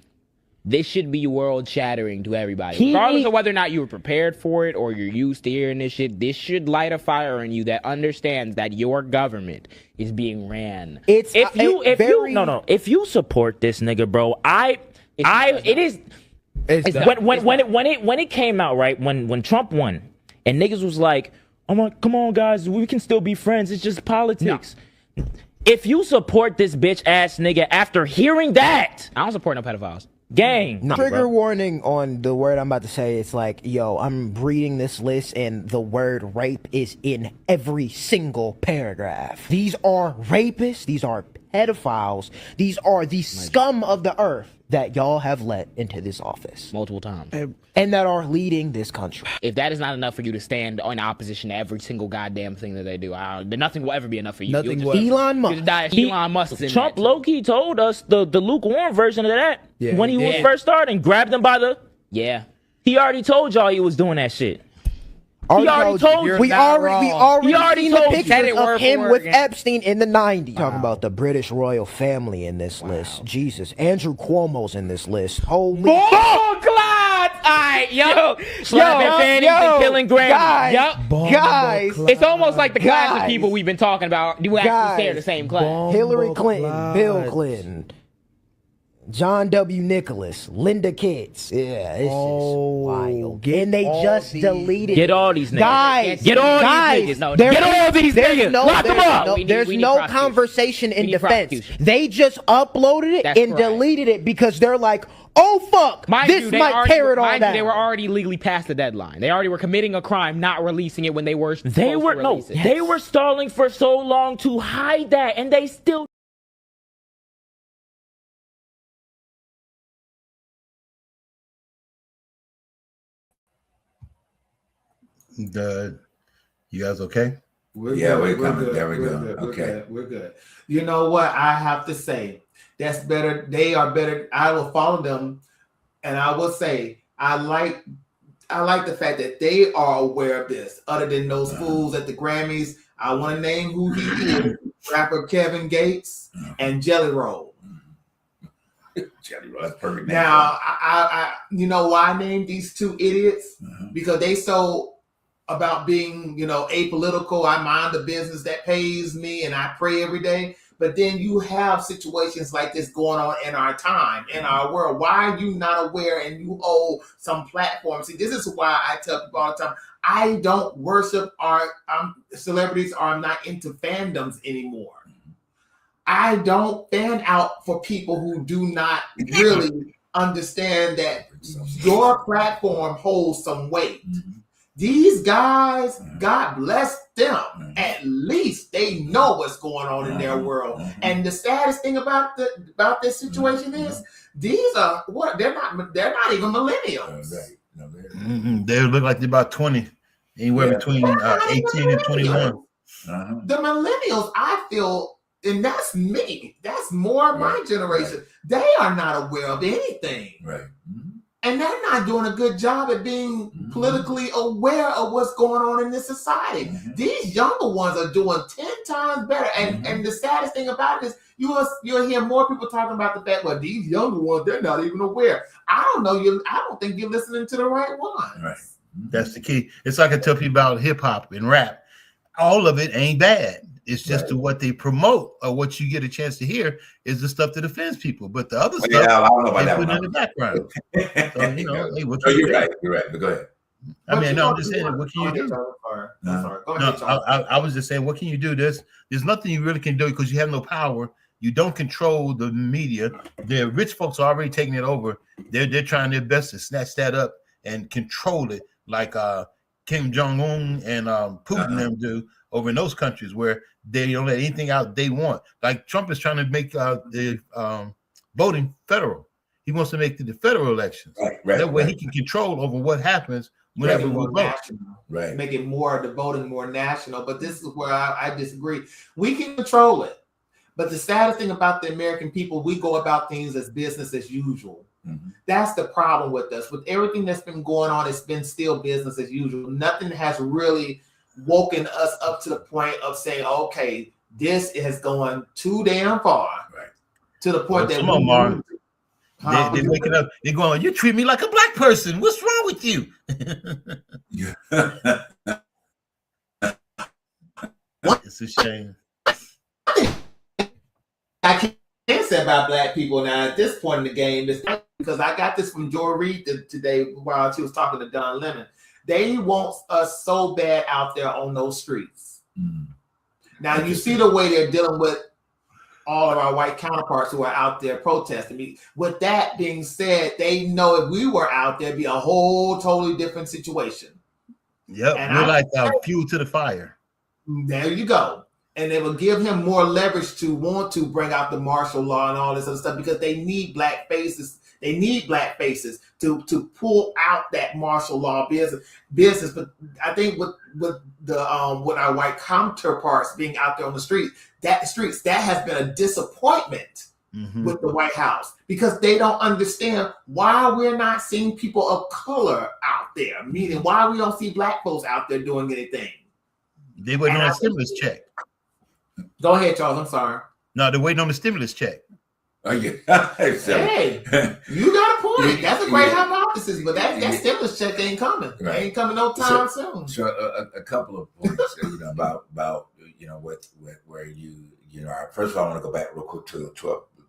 world shattering to everybody. Regardless of whether or not you were prepared for it or you're used to hearing this shit, this should light a fire in you that understands that your government is being ran. If you support this nigga, bro, when it came out, right, when Trump won and niggas was like, I'm like, come on guys, we can still be friends, it's just politics. No. If you support this bitch ass nigga after hearing that, I don't support no pedophiles. Gang. Trigger warning on the word I'm about to say. It's like, yo, I'm reading this list and the word rape is in every single paragraph. These are rapists. These are pedophiles. These are the scum of the earth that y'all have let into this office. Multiple times. And that are leading this country. If that is not enough for you to stand in opposition to every single goddamn thing that they do, nothing will ever be enough for you. Elon Musk. Elon Musk. Trump low-key told us the lukewarm version of that when he was first starting. Grabbed him by the... Yeah. He already told y'all he was doing that shit. We already seen the pictures of him with Epstein in the 90s. Talking about the British royal family in this list. Jesus. Andrew Cuomo's in this list. Holy Glad! Alright, yo. Killing Grandma. Guys. It's almost like the class of people we've been talking about. Do we actually share the same class? Hillary Clinton, Bill Clinton. John W. Nicholas, Linda Kitts. Yeah, it's just wild. And they just deleted. Get all these niggas. Guys, get all these niggas. No, get all these niggas. Lock them up. There's no conversation in defense. They just uploaded it and deleted it because they're like, oh fuck, this might tear it all down. They were already legally past the deadline. They already were committing a crime, not releasing it when they were. They were stalling for so long to hide that, and they still. You guys okay? We're coming. There we go. Okay. We're good. You know what I have to say? That's better. They are better. I will follow them, and I will say I like the fact that they are aware of this. Other than those fools at the Grammys, I want to name who he is: rapper Kevin Gates and Jelly Roll. Jelly Roll, that's perfect. Now, I you know why I named these two idiots? Because they so about being, apolitical. I mind the business that pays me and I pray every day. But then you have situations like this going on in our time, in our world. Why are you not aware and you hold some platform? See, this is why I tell people all the time, I don't worship our celebrities, or I'm not into fandoms anymore. I don't fan out for people who do not really understand that your platform holds some weight. These guys, God bless them. At least they know what's going on in their world. And the saddest thing about this situation is these are they're not even millennials. They look like they're about 20, anywhere between 18 and 21. The millennials, I feel, and that's me. That's more my generation. They are not aware of anything. Right. And they're not doing a good job at being politically aware of what's going on in this society. These younger ones are doing 10 times better. And the saddest thing about it is you'll hear more people talking about the fact, well, these younger ones, they're not even aware. I don't think you're listening to the right ones. Right. That's the key. It's like I tell people about hip hop and rap. All of it ain't bad. It's just to what they promote, or what you get a chance to hear is the stuff that offends people. But the other stuff, I don't know about that put one. in the background. So, hey, what you're right. You're right. But go ahead. I'm just saying, what can you do? I was just saying, what can you do? There's nothing you really can do because you have no power. You don't control the media. The rich folks are already taking it over. They're trying their best to snatch that up and control it, like Kim Jong-un and Putin them do over in those countries where they don't let anything out they want. Like Trump is trying to make the voting federal. He wants to make the federal elections. That way he can control over what happens whenever we vote. Right. Make it more, the voting more national. But this is where I disagree. We can control it. But the saddest thing about the American people, we go about things as business as usual. That's the problem with us. With everything that's been going on, it's been still business as usual. Nothing has really woken us up to the point of saying, okay, this is going too damn far. Right. To the point that they're waking up, they're going, you treat me like a black person. What's wrong with you? It's a shame. I can't say about black people now at this point in the game, because I got this from Joy Reid today while she was talking to Don Lemon. They want us so bad out there on those streets. Now you see the way they're dealing with all of our white counterparts who are out there protesting. With that being said, they know if we were out there, it'd be a whole totally different situation. Yep, and we're like fuel to the fire. There you go. And they will give him more leverage to want to bring out the martial law and all this other stuff because they need black faces. They need black faces to pull out that martial law business. But I think with our white counterparts being out there on the street, that has been a disappointment with the White House because they don't understand why we're not seeing people of color out there. Meaning why we don't see black folks out there doing anything. They waiting on a stimulus check. Go ahead, Charles. I'm sorry. No, they're waiting on the stimulus check. Oh yeah. Hey, you got a point. That's a great hypothesis, but that stimulus check ain't coming. Right. It ain't coming no time soon. So a couple of points, about where first of all, I want to go back real quick to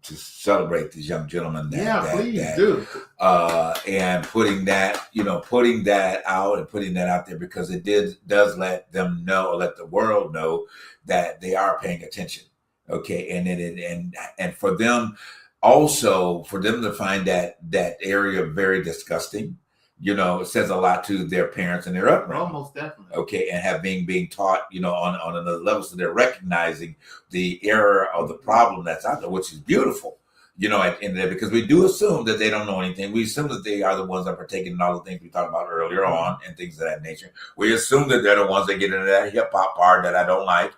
celebrate these young gentlemen. Please do. And putting that out and putting that out there, because it does let them know, or let the world know, that they are paying attention. Okay, and for them also, for them to find that area very disgusting, it says a lot to their parents and their upbringing. Almost definitely. Okay, and being taught, on another level, so they're recognizing the error of the problem that's out there, which is beautiful. At the end of the day, because we do assume that they don't know anything. We assume that they are the ones that are partaking in all the things we talked about earlier on and things of that nature. We assume that they're the ones that get into that hip hop part that I don't like,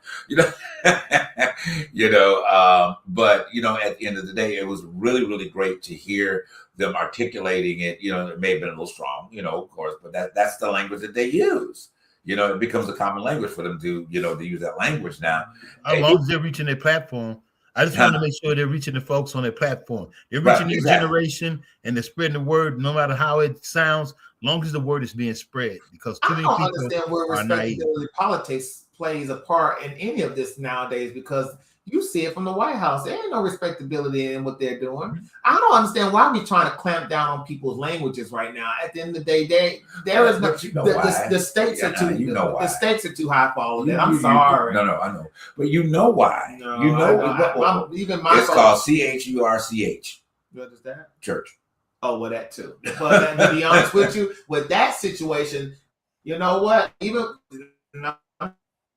but at the end of the day, it was really, really great to hear them articulating it. It may have been a little strong, of course, but that's the language that they use. It becomes a common language for them to use that language now. As long as they're reaching their platform. I just want to make sure they're reaching the folks on their platform. They're reaching this generation, and they're spreading the word, no matter how it sounds, long as the word is being spread. Because too many people understand where respectability politics plays a part in any of this nowadays, because you see it from the White House. There ain't no respectability in what they're doing. I don't understand why we're trying to clamp down on people's languages right now. At the end of the day, there is no. The stakes are too. The stakes are too high for all of that. I'm sorry. No, I know, but you know why? No, even my. It's called CHURCH. What is that? Church. Oh, well, that too. But to be honest with you, with that situation, you know what?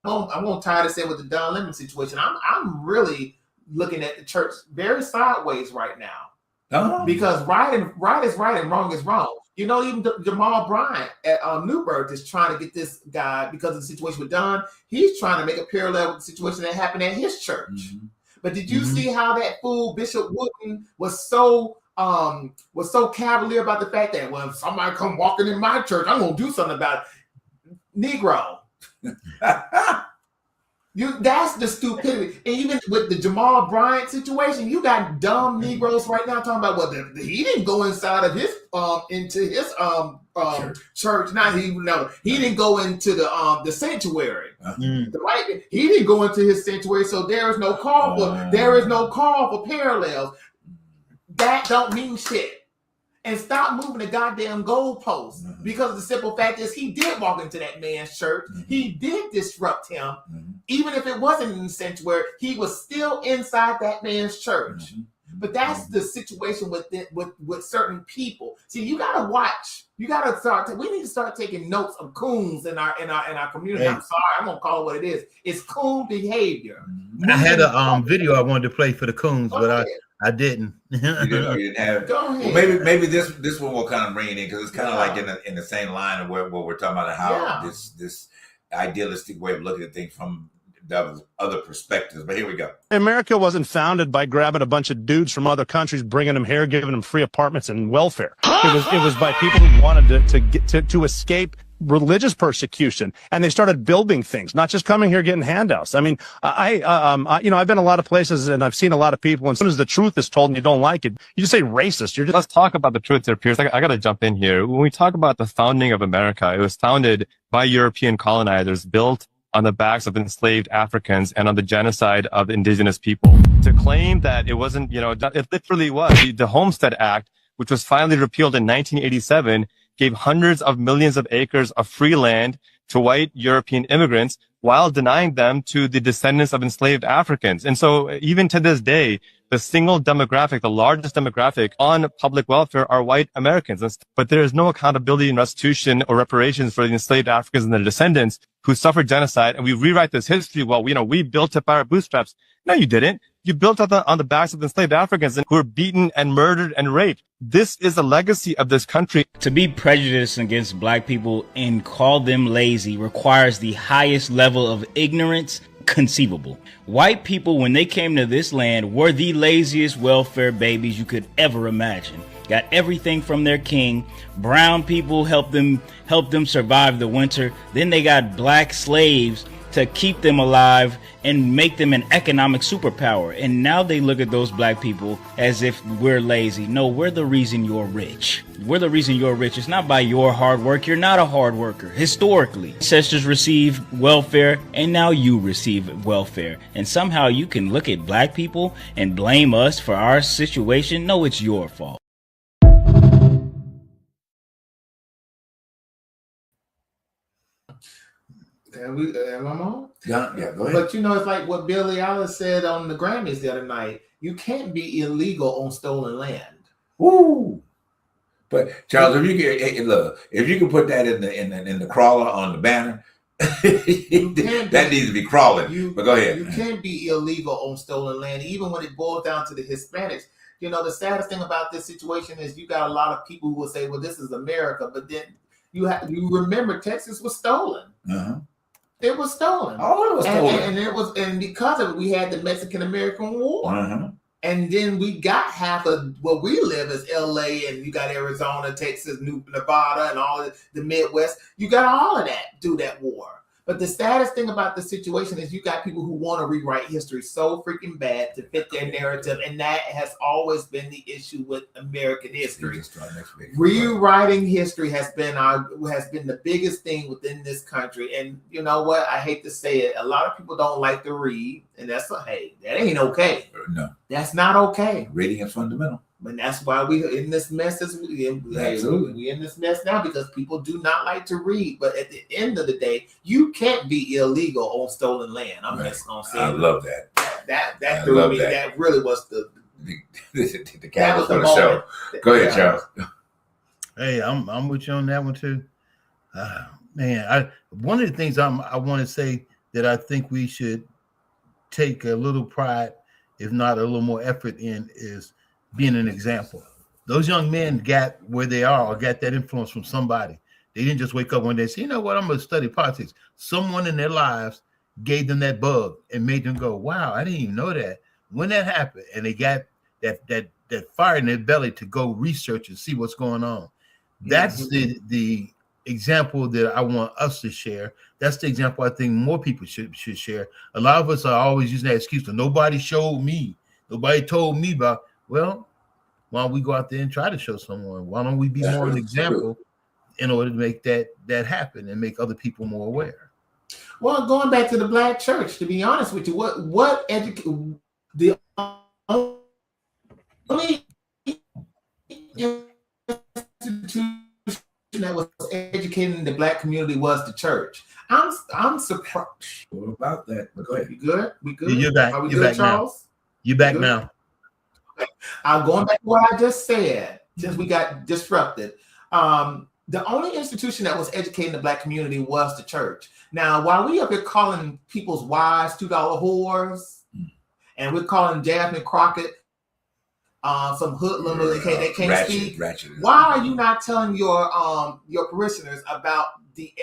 I'm gonna tie this in with the Don Lemon situation. I'm really looking at the church very sideways right now, because right is right and wrong is wrong. Even Jamal Bryant at Newburgh is trying to get this guy, because of the situation with Don. He's trying to make a parallel with the situation that happened at his church. Mm-hmm. But did you see how that fool Bishop Wooten was so cavalier about the fact that, well, if somebody come walking in my church, I'm gonna do something about it. Negro. That's the stupidity. And even with the Jamal Bryant situation, you got dumb Negroes right now talking about, well, he didn't go inside of his into his church. He didn't go into the sanctuary. He didn't go into his sanctuary, so there is no call for parallels. That don't mean shit. And stop moving the goddamn goalposts, because the simple fact is he did walk into that man's church. He did disrupt him. Even if it wasn't in the sanctuary, he was still inside that man's church. But that's the situation with certain people. See, you gotta watch. You gotta start. We need to start taking notes of coons in our community. I'm sorry, I'm gonna call it what it is. It's coon behavior. I had a video I wanted to play for the coons, but I didn't. You didn't have it. Go ahead. Well, maybe this one will kind of bring it in, because it's kind of like in the same line of what we're talking about, how this idealistic way of looking at things from the other perspectives. But here we go. America wasn't founded by grabbing a bunch of dudes from other countries, bringing them here, giving them free apartments and welfare. It was by people who wanted to escape religious persecution, and they started building things, not just coming here getting handouts. I mean, I've been a lot of places, and I've seen a lot of people, and as soon as the truth is told and you don't like it, you just say racist. Let's talk about the truth there, Pierce. I got to jump in here. When we talk about the founding of America, it was founded by European colonizers, built on the backs of enslaved Africans and on the genocide of indigenous people. To claim that it wasn't, it literally was. The Homestead Act, which was finally repealed in 1987, gave hundreds of millions of acres of free land to white European immigrants while denying them to the descendants of enslaved Africans. And so even to this day, the single demographic, the largest demographic on public welfare are white Americans. But there is no accountability and restitution or reparations for the enslaved Africans and their descendants who suffered genocide. And we rewrite this history. Well, we built it by our bootstraps. No, you didn't. You built it on the backs of the enslaved Africans who were beaten and murdered and raped. This is the legacy of this country. To be prejudiced against black people and call them lazy requires the highest level of ignorance conceivable. White people, when they came to this land, were the laziest welfare babies you could ever imagine. Got everything from their king. Brown people helped them survive the winter. Then they got black slaves to keep them alive and make them an economic superpower. And now they look at those black people as if we're lazy. No, we're the reason you're rich. We're the reason you're rich. It's not by your hard work. You're not a hard worker. Historically, ancestors received welfare and now you receive welfare. And somehow you can look at black people and blame us for our situation. No, it's your fault. Am I on? Yeah, go ahead. But it's like what Billie Eilish said on the Grammys the other night. You can't be illegal on stolen land. Woo! But Charles, if you can put that in the crawler on the banner, that needs to be crawling. But go ahead. You can't be illegal on stolen land, even when it boils down to the Hispanics. The saddest thing about this situation is you got a lot of people who will say, "Well, this is America," but then you remember Texas was stolen. Uh-huh. It was stolen. Oh, it was stolen. And because of it, we had the Mexican-American War. Uh-huh. And then we got half of where we live is LA, and you got Arizona, Texas, Nevada, and all the Midwest. You got all of that through that war. But the saddest thing about the situation is you got people who want to rewrite history so freaking bad to fit their narrative, and that has always been the issue with American history. Rewriting history has been the biggest thing within this country. And you know what? I hate to say it. A lot of people don't like to read, and that ain't okay. No, that's not okay. Reading is fundamental. And that's why we in this mess. Absolutely. We in this mess now because people do not like to read. But at the end of the day, you can't be illegal on stolen land. I'm just gonna say. I love that. That threw me. That really was the cat was on the show. Go ahead, Charles. Hey, I'm with you on that one too. Man, one of the things I want to say that I think we should take a little pride, if not a little more effort in, is being an example. Those young men got where they are or got that influence from somebody. They didn't just wake up one day and say, you know what, I'm going to study politics. Someone in their lives gave them that bug and made them go, wow, I didn't even know that. When that happened and they got that fire in their belly to go research and see what's going on. That's the example that I want us to share. That's the example I think more people should share. A lot of us are always using that excuse that nobody showed me. Nobody told me about. Well, why don't we go out there and try to show someone? Why don't we be more an example in order to make that happen and make other people more aware? Well, going back to the black church, to be honest with you, the only institution that was educating the black community was the church. I'm surprised about that. But go ahead. We good? We good? You're back. Are we You're good, back Charles? Now. You're back now. I'm going back to what I just said, since we got disrupted. The only institution that was educating the black community was the church. Now, while we up here calling people's wives $2 whores, and we're calling Jasmine Crockett some hoodlum they can't speak, why are you not telling your parishioners about the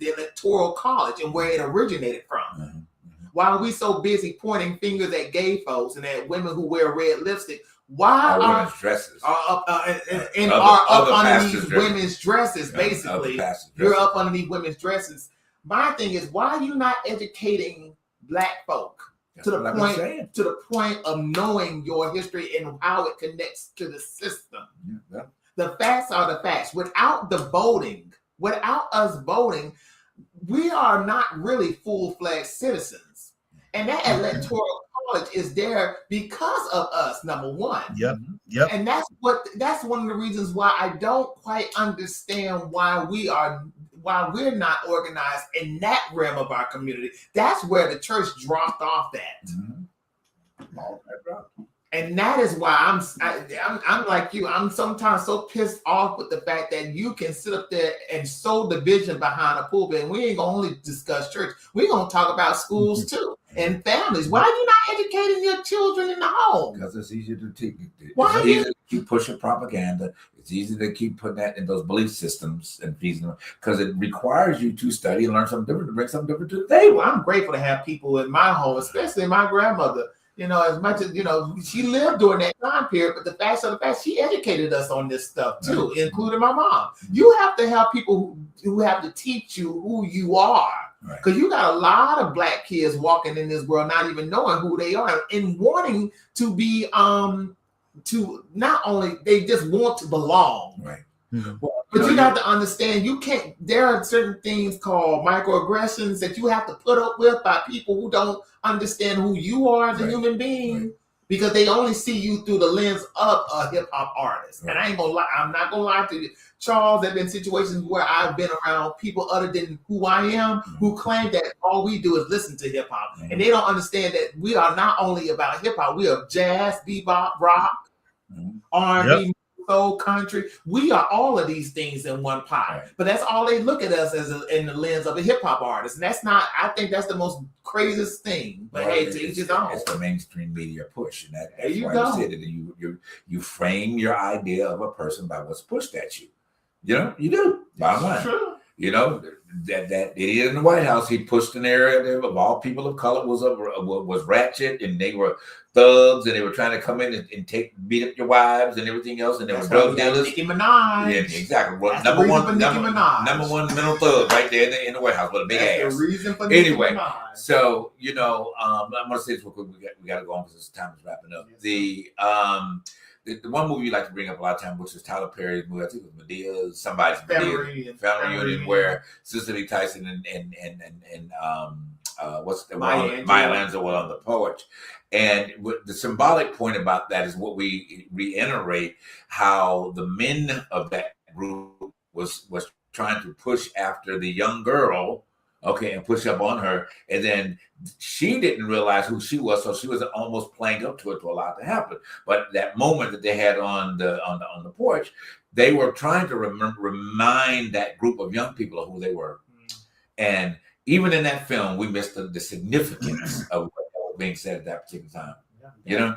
electoral college and where it originated from? Why are we so busy pointing fingers at gay folks and at women who wear red lipstick? Why are dresses up underneath women's dresses? Basically, you're up underneath women's dresses. My thing is, why are you not educating black folk to the point of knowing your history and how it connects to the system? Yeah. The facts are the facts. Without us voting, we are not really full-fledged citizens. And that electoral college is there because of us, number one. Yep. And that's one of the reasons why I don't quite understand why we're not organized in that realm of our community. That's where the church dropped off at. And that is why I'm like you. I'm sometimes so pissed off with the fact that you can sit up there and sow division behind a pulpit. And we ain't gonna only discuss church. We're gonna talk about schools too and families. Why are you not educating your children in the home? Because it's easier to teach. It's easy to keep pushing propaganda. It's easy to keep putting that in those belief systems and feeding them because it requires you to study and learn something different, to bring something different to the table. Well, I'm grateful to have people in my home, especially my grandmother. As much as, she lived during that time period, but the facts of the facts, she educated us on this stuff too, including my mom. You have to have people who have to teach you who you are Because you got a lot of black kids walking in this world not even knowing who they are and wanting to be to not only they just want to belong. Right. But you have to understand you can't, there are certain things called microaggressions that you have to put up with by people who don't understand who you are as a human being. Because they only see you through the lens of a hip hop artist. And I ain't gonna lie, I'm not gonna lie to you. Charles, there have been situations where I've been around people other than who I am who claim that all we do is listen to hip hop. And they don't understand that we are not only about hip hop, we are jazz, bebop, rock, R&B, soul, country. We are all of these things in one pot. But that's all they look at us as in the lens of a hip hop artist. And that's not, I think that's the most craziest thing. But hey, to each his own. It's the mainstream media push. And that's there you why go. you said that you frame your idea of a person by what's pushed at you. You know, you do. Bottom line. True. You know, that idiot in the White House, he pushed an area of all people of color was ratchet, and they were thugs, and they were trying to come in and beat up your wives and everything else, and they were drug dealers. Nicki Minaj. Yeah, exactly. Well, number number one mental thug right there in the White House with a big ass. The reason for anyway, Nicki Minaj. so you know, I'm gonna say this real quick. We got to go on because time is wrapping up. The one movie you like to bring up a lot of time, which is Tyler Perry's movie, I think it was Medea, somebody's Family Reunion, where Cicely Tyson and what's the Maya Angelou were on the porch. And the symbolic point about that is what we reiterate, how the men of that group was trying to push after the young girl, and push up on her, and then she didn't realize who she was, so she was almost playing up to it to allow it to happen. But that moment that they had on the porch, they were trying to remind that group of young people of who they were. And even in that film, we missed the significance of what was being said at that particular time. You know,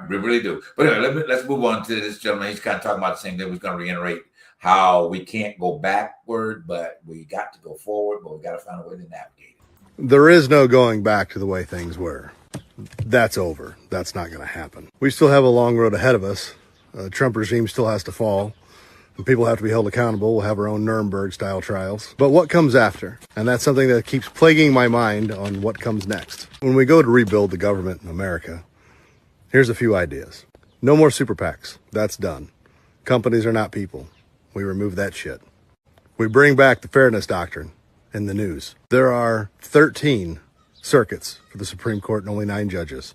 we really do. But anyway, let's move on to this gentleman. He's kind of talking about the same thing. We're going to reiterate how we can't go backward, but we got to go forward, but we got to find a way to navigate it. There is no going back to the way things were. That's over. That's not going to happen. We still have a long road ahead of us. The Trump regime still has to fall, and people have to be held accountable. We'll have our own Nuremberg-style trials. But what comes after? And that's something that keeps plaguing my mind on what comes next. When we go to rebuild the government in America, here's a few ideas. No more super PACs. That's done. Companies are not people. We remove that shit. We bring back the fairness doctrine in the news. There are 13 circuits for the Supreme Court and only 9 judges.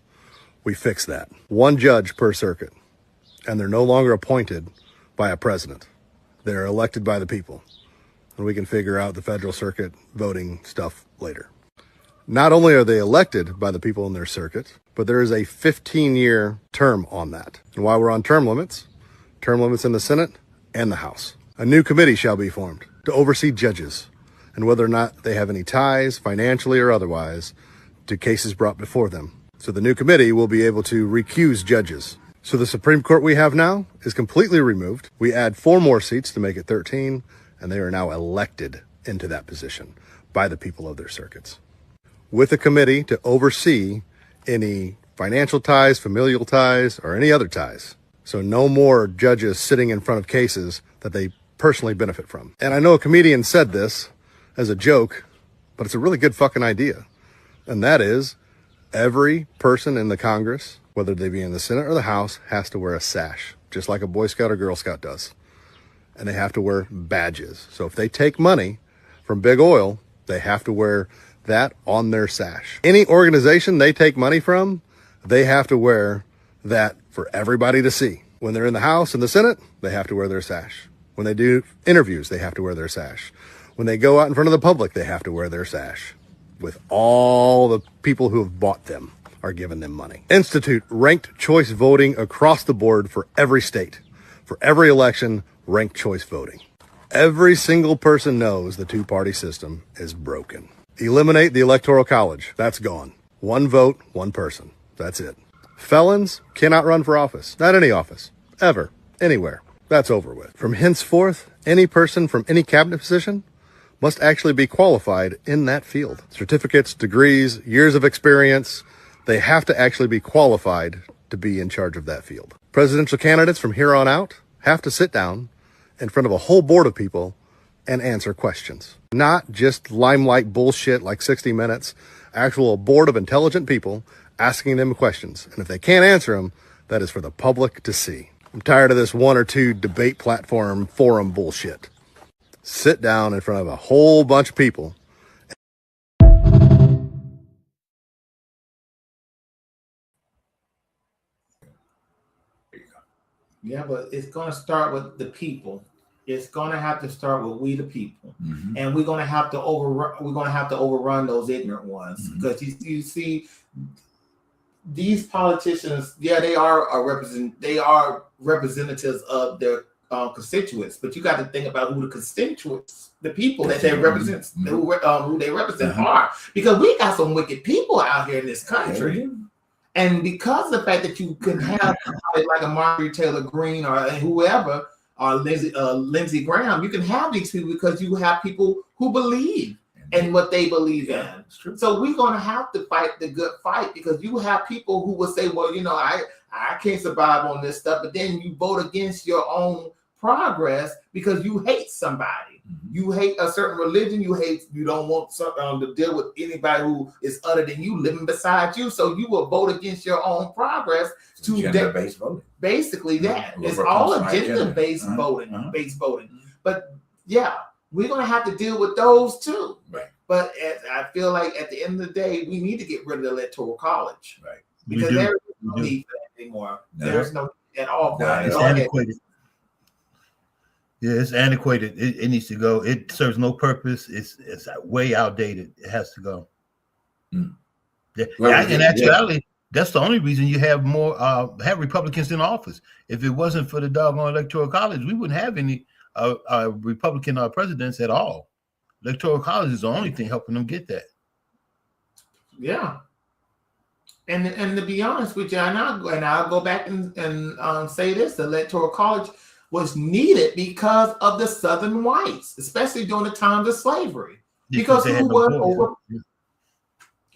We fix that. 1 judge per circuit. And they're no longer appointed by a president. They're elected by the people. And we can figure out the federal circuit voting stuff later. Not only are they elected by the people in their circuit, but there is a 15-year term on that. And while we're on term limits in the Senate and the House, a new committee shall be formed to oversee judges and whether or not they have any ties, financially or otherwise, to cases brought before them. So the new committee will be able to recuse judges. So the Supreme Court we have now is completely removed. We add 4 more seats to make it 13, and they are now elected into that position by the people of their circuits, with a committee to oversee any financial ties, familial ties, or any other ties. So no more judges sitting in front of cases that they personally benefit from. And I know a comedian said this as a joke, but it's a really good fucking idea. And that is, every person in the Congress, whether they be in the Senate or the House, has to wear a sash, just like a Boy Scout or Girl Scout does. And they have to wear badges. So if they take money from big oil, they have to wear that on their sash. Any organization they take money from, they have to wear that for everybody to see. When they're in the House and the Senate, they have to wear their sash. When they do interviews, they have to wear their sash. When they go out in front of the public, they have to wear their sash, with all the people who have bought them are giving them money. Institute ranked choice voting across the board for every state. For every election, ranked choice voting. Every single person knows the 2-party system is broken. Eliminate the Electoral College. That's gone. 1 vote, 1 person. That's it. Felons cannot run for office. Not any office. Ever. Anywhere. That's over with. From henceforth, any person from any cabinet position must actually be qualified in that field. Certificates, degrees, years of experience, they have to actually be qualified to be in charge of that field. Presidential candidates from here on out have to sit down in front of a whole board of people and answer questions. Not just limelight bullshit like 60 Minutes, actual board of intelligent people asking them questions. And if they can't answer them, that is for the public to see. I'm tired of this 1 or 2 debate platform forum bullshit. Sit down in front of a whole bunch of people. Yeah, but it's going to start with the people. It's going to have to start with we the people, and we're going to have to overrun those ignorant ones, because you see these politicians. Yeah, they are representatives of their constituents, but you got to think about who the constituents, the people that they represent, who they represent are, because we got some wicked people out here in this country. And because of the fact that you can have somebody like a Marjorie Taylor Greene or whoever, or Lindsey Graham, you can have these people because you have people who believe in what they believe in. So we're going to have to fight the good fight, because you have people who will say, well, you know, I can't survive on this stuff, but then you vote against your own progress because you hate somebody. You hate a certain religion. You don't want to deal with anybody who is other than you living beside you. So you will vote against your own progress to agenda-based voting. Basically, that it's all agenda-based voting. But yeah, we're gonna have to deal with those too. Right. But I feel like at the end of the day, we need to get rid of the Electoral College. Right. Because there is no need for that anymore. There's no at all. It's antiquated. Yeah, it's antiquated. It needs to go. It serves no purpose. It's way outdated. It has to go. Yeah. In actuality, that's the only reason you have more have Republicans in office. If it wasn't for the doggone Electoral College, we wouldn't have any Republican presidents at all. Electoral College is the only thing helping them get that. Yeah. And to be honest with you, and I'll go back and say this: the Electoral College was needed because of the Southern whites, especially during the times of slavery. Because who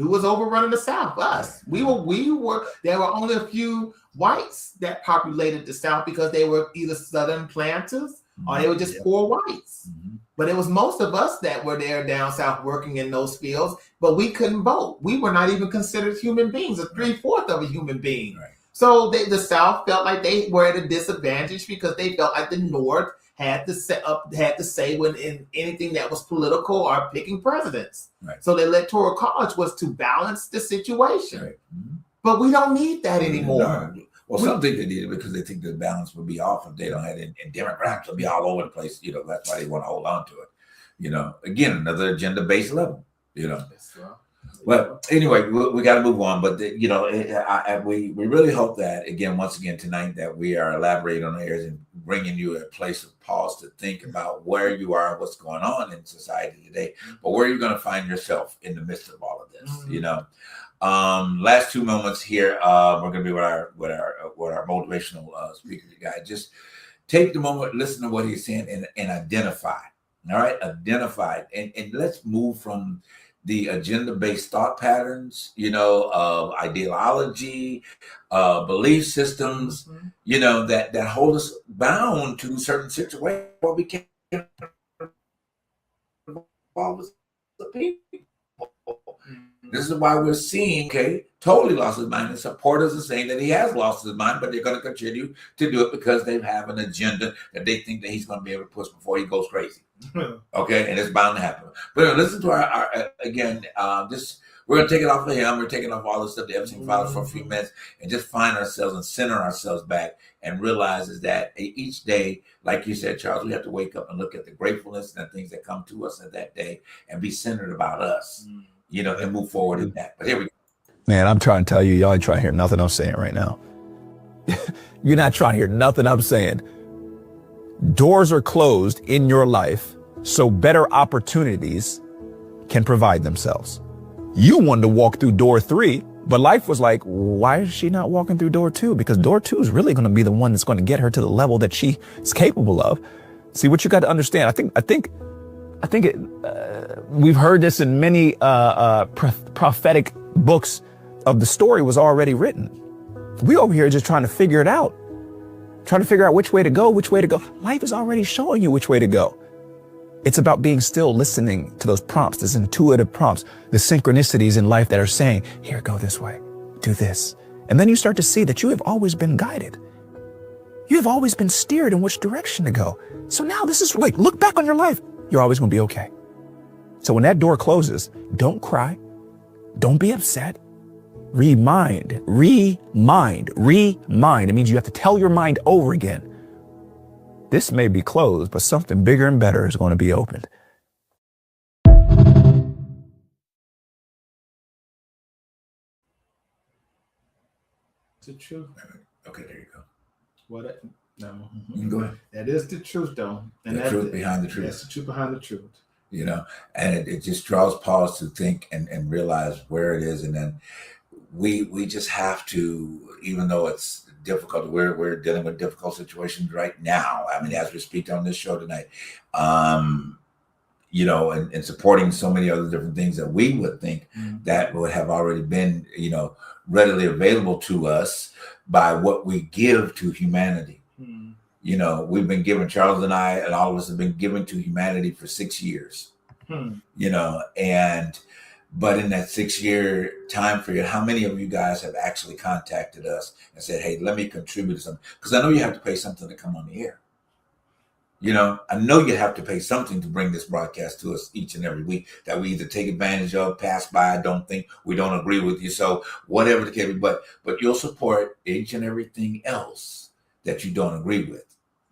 was overrunning the South? Us. We were. There were only a few whites that populated the South because they were either Southern planters or they were just poor whites. But it was most of us that were there down South working in those fields, but we couldn't vote. We were not even considered human beings, a 3/4 of a human being. Right. So the South felt like they were at a disadvantage because they felt like the North had to say when in anything that was political or picking presidents. Right. So the Electoral College was to balance the situation. Right. But we don't need that anymore. No. Well, some think they need it because they think the balance would be off if they don't have it, and Democrats will be all over the place. You know, that's why they want to hold on to it. You know, again, another agenda-based level. You know. Well, anyway, we got to move on. But we really hope that once again tonight, that we are elaborating on areas and bringing you a place of pause to think about where you are, what's going on in society today, but where you're going to find yourself in the midst of all of this. You know. Last 2 moments here. We're going to be with our motivational speaker guy. Just take the moment, listen to what he's saying, and identify. All right, identify, and let's move from the agenda-based thought patterns, of ideology, belief systems, that hold us bound to certain situations where we can't involve the people. This is why we're seeing, totally lost his mind. And supporters are saying that he has lost his mind, but they're going to continue to do it because they have an agenda that they think that he's going to be able to push before he goes crazy. Okay, and it's bound to happen. But listen to our we're going to take it off of him. We're taking off all the stuff, the Epstein files for a few minutes, and just find ourselves and center ourselves back and realize is that each day, like you said, Charles, we have to wake up and look at the gratefulness and the things that come to us in that day and be centered about us. And move forward in that. But here we go. Man, I'm trying to tell you, y'all ain't trying to hear nothing I'm saying right now. You're not trying to hear nothing I'm saying. Doors are closed in your life so better opportunities can provide themselves. You wanted to walk through door 3, but life was like, why is she not walking through door 2? Because door 2 is really going to be the one that's going to get her to the level that she is capable of. See, what you got to understand, I think we've heard this in many prophetic books of the story was already written. We over here just trying to figure it out, trying to figure out which way to go. Life is already showing you which way to go. It's about being still, listening to those prompts, those intuitive prompts, the synchronicities in life that are saying, here, go this way, do this. And then you start to see that you have always been guided. You have always been steered in which direction to go. So now this is like, look back on your life. You're always going to be okay. So when that door closes, don't cry. Don't be upset. Remind. It means you have to tell your mind over again. This may be closed, but something bigger and better is going to be opened. It's the truth. Okay, there you go. What? No. Go ahead. That is the truth, though. And the truth behind the truth. That's the truth behind the truth. You know, and it just draws pause to think and realize where it is. And then we just have to, even though it's difficult, we're dealing with difficult situations right now. I mean, as we speak on this show tonight, you know, and supporting so many other different things that we would think that would have already been, you know, readily available to us by what we give to humanity. You know, we've been given, Charles and I and all of us have been given to humanity for 6 years, you know, but in that 6-year time period, how many of you guys have actually contacted us and said, hey, let me contribute to something? Because I know you have to pay something to come on the air. You know, I know you have to pay something to bring this broadcast to us each and every week that we either take advantage of, pass by, don't think, we don't agree with you. So whatever the case, but you'll support each and everything else that you don't agree with.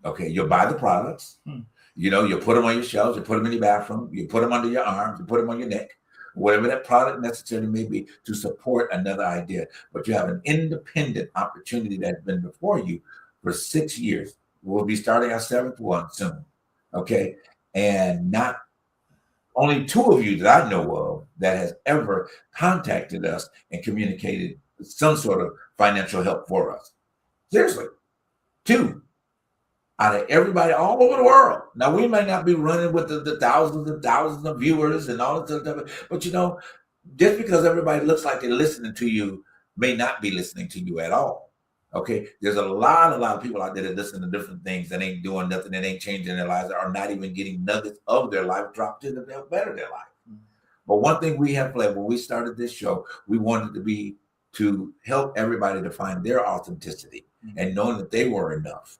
Okay, you'll buy the products, you know, you put them on your shelves, you put them in your bathroom, you put them under your arms, you put them on your neck, whatever that product necessarily may be to support another idea. But you have an independent opportunity that's been before you for 6 years. We'll be starting our 7th one soon. Okay, and not only 2 of you that I know of that has ever contacted us and communicated some sort of financial help for us. Seriously, 2. Out of everybody all over the world. Now, we may not be running with the thousands and thousands of viewers and all this stuff, but you know, just because everybody looks like they're listening to you may not be listening to you at all. Okay, there's a lot of people out there that listen to different things that ain't doing nothing, that ain't changing their lives, that are not even getting nuggets of their life dropped in to help better their life. But one thing we have played when we started this show, we wanted to help everybody to find their authenticity and knowing that they were enough.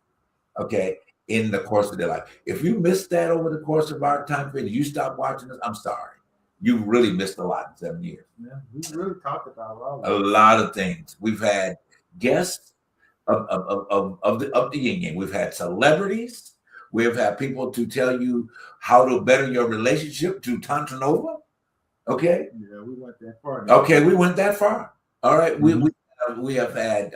Okay, in the course of their life. If you missed that over the course of our time period, you stopped watching us, I'm sorry. You really missed a lot in 7 years. Yeah, we really talked about a lot of things. We've had guests of the yin yang. We've had celebrities. We've had people to tell you how to better your relationship to Tantra Nova. Okay. Yeah, we went that far. Okay, we went that far. All right. We have had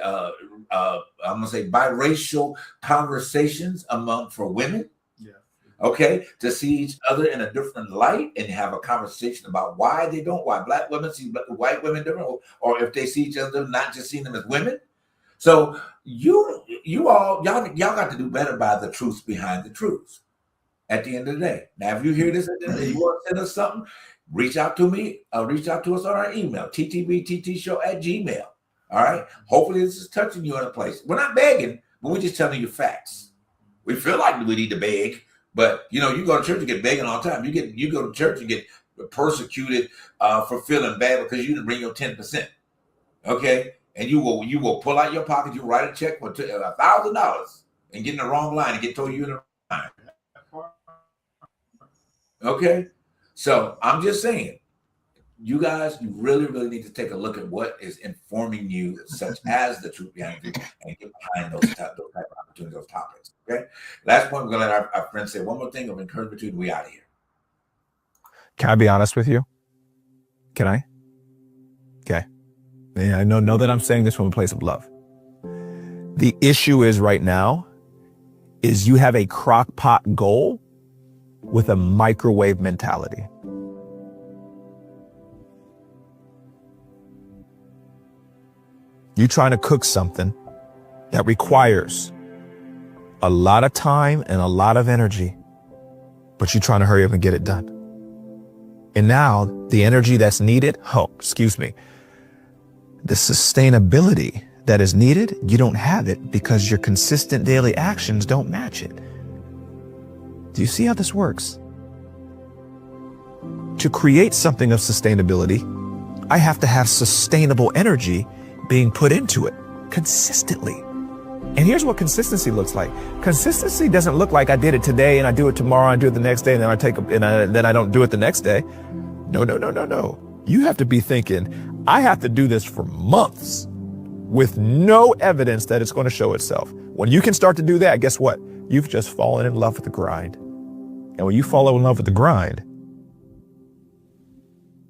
I'm gonna say biracial conversations for women. Yeah. Okay, to see each other in a different light and have a conversation about why Black women see white women different, or if they see each other not just seeing them as women. So y'all got to do better by the truths behind the truths. At the end of the day, now if you hear this and you want to send us something, reach out to me. Reach out to us on our email, ttbttshow@gmail.com. All right. Hopefully this is touching you in a place. We're not begging, but we're just telling you facts. We feel like we need to beg, but you know, you go to church and get begging all the time. You go to church and get persecuted for feeling bad because you didn't bring your 10%. Okay, and you will pull out your pocket, you write a check for $1,000 and get in the wrong line and get told you're in the wrong line. Okay, so I'm just saying. You guys, you really, really need to take a look at what is informing you, such as the truth behind it, and get behind those type of opportunities, those topics. Okay. Last point, we're gonna let our friends say one more thing of encouragement to you, and we out of here. Can I be honest with you? Can I? Okay. Yeah, I know that I'm saying this from a place of love. The issue is right now is you have a crock pot goal with a microwave mentality. You're trying to cook something that requires a lot of time and a lot of energy, but you're trying to hurry up and get it done. And now the energy that's needed, the sustainability that is needed, you don't have it because your consistent daily actions don't match it. Do you see how this works? to create something of sustainability, I have to have sustainable energy being put into it consistently. And here's what consistency looks like. Consistency doesn't look like I did it today and I do it tomorrow and do it the next day and then I don't do it the next day. No. You have to be thinking, I have to do this for months with no evidence that it's going to show itself. When you can start to do that, guess what? You've just fallen in love with the grind. And when you fall in love with the grind,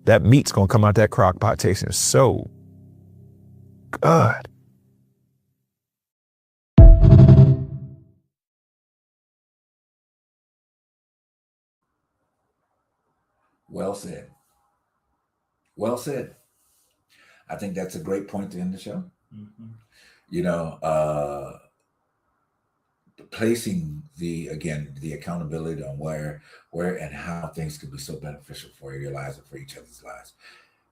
that meat's going to come out that crock pot tasting so good. Well said. Well said. I think that's a great point to end the show. Mm-hmm. You know, placing the accountability on where and how things can be so beneficial for your lives and for each other's lives.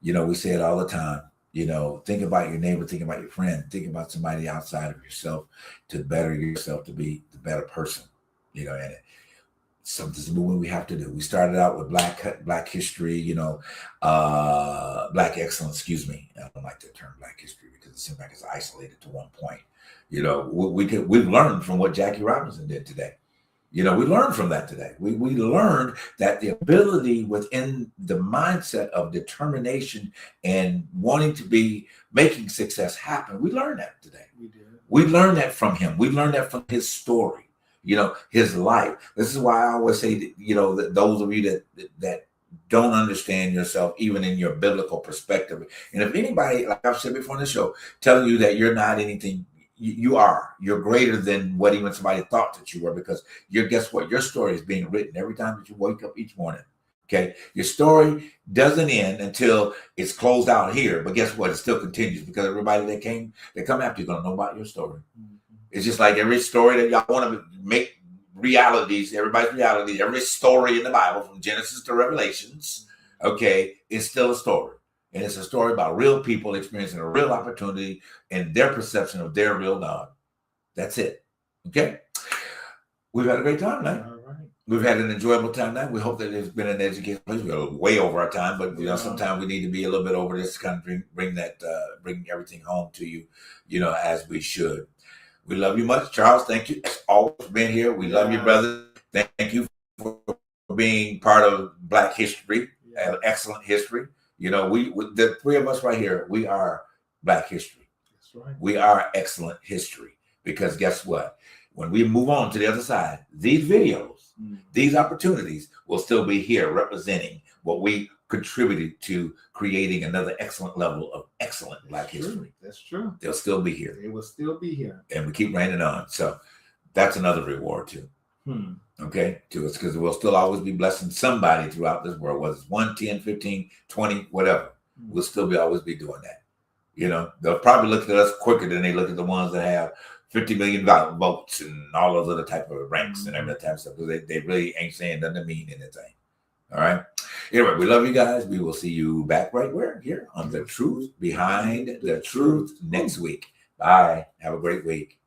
You know, we say it all the time. You know, think about your neighbor, think about your friend, think about somebody outside of yourself to better yourself, to be the better person. You know, and something's moving we have to do. We started out with Black history, you know, Black excellence, excuse me. I don't like the term Black history because it seems like it's isolated to one point. You know, we've learned from what Jackie Robinson did today. You know, we learned from that today. We learned that the ability within the mindset of determination and wanting to be making success happen, we learned that today. We did. We learned that from him. We learned that from his story. You know, his life. This is why I always say that, you know, that those of you that don't understand yourself, even in your biblical perspective. And if anybody, like I've said before in the show, telling you that you're not anything, you're greater than what even somebody thought that you were, because guess what? Your story is being written every time that you wake up each morning. Okay. Your story doesn't end until it's closed out here, but guess what? It still continues because everybody that come after you going to know about your story. Mm-hmm. It's just like every story that y'all want to make realities, everybody's reality, every story in the Bible from Genesis to Revelations, okay, is still a story. And it's a story about real people experiencing a real opportunity and their perception of their real God. That's it. Okay. We've had a great time tonight. All right. We've had an enjoyable time tonight. We hope that it's been an educational place. We're way over our time, but you know, sometimes we need to be a little bit over this to kind of bring everything home to you, you know, as we should. We love you much. Charles, thank you as always for being here. We love you, brother. Thank you for being part of Black history, excellent history. You know, the three of us right here, we are Black history. That's right. We are excellent history, because guess what? When we move on to the other side, these videos, these opportunities will still be here representing what we contributed to creating another excellent level of excellent Black history. That's true. They'll still be here. They will still be here. And we keep raining on. So that's another reward too. Okay, to us, because we'll still always be blessing somebody throughout this world, whether it's 1, 10, 15, 20, whatever. We'll still always be doing that. You know, they'll probably look at us quicker than they look at the ones that have 50 million votes and all those other type of ranks and every type of stuff, because they really ain't saying nothing to mean anything. All right. Anyway, we love you guys. We will see you back right here on The Truth Behind the Truth next week. Bye. Have a great week.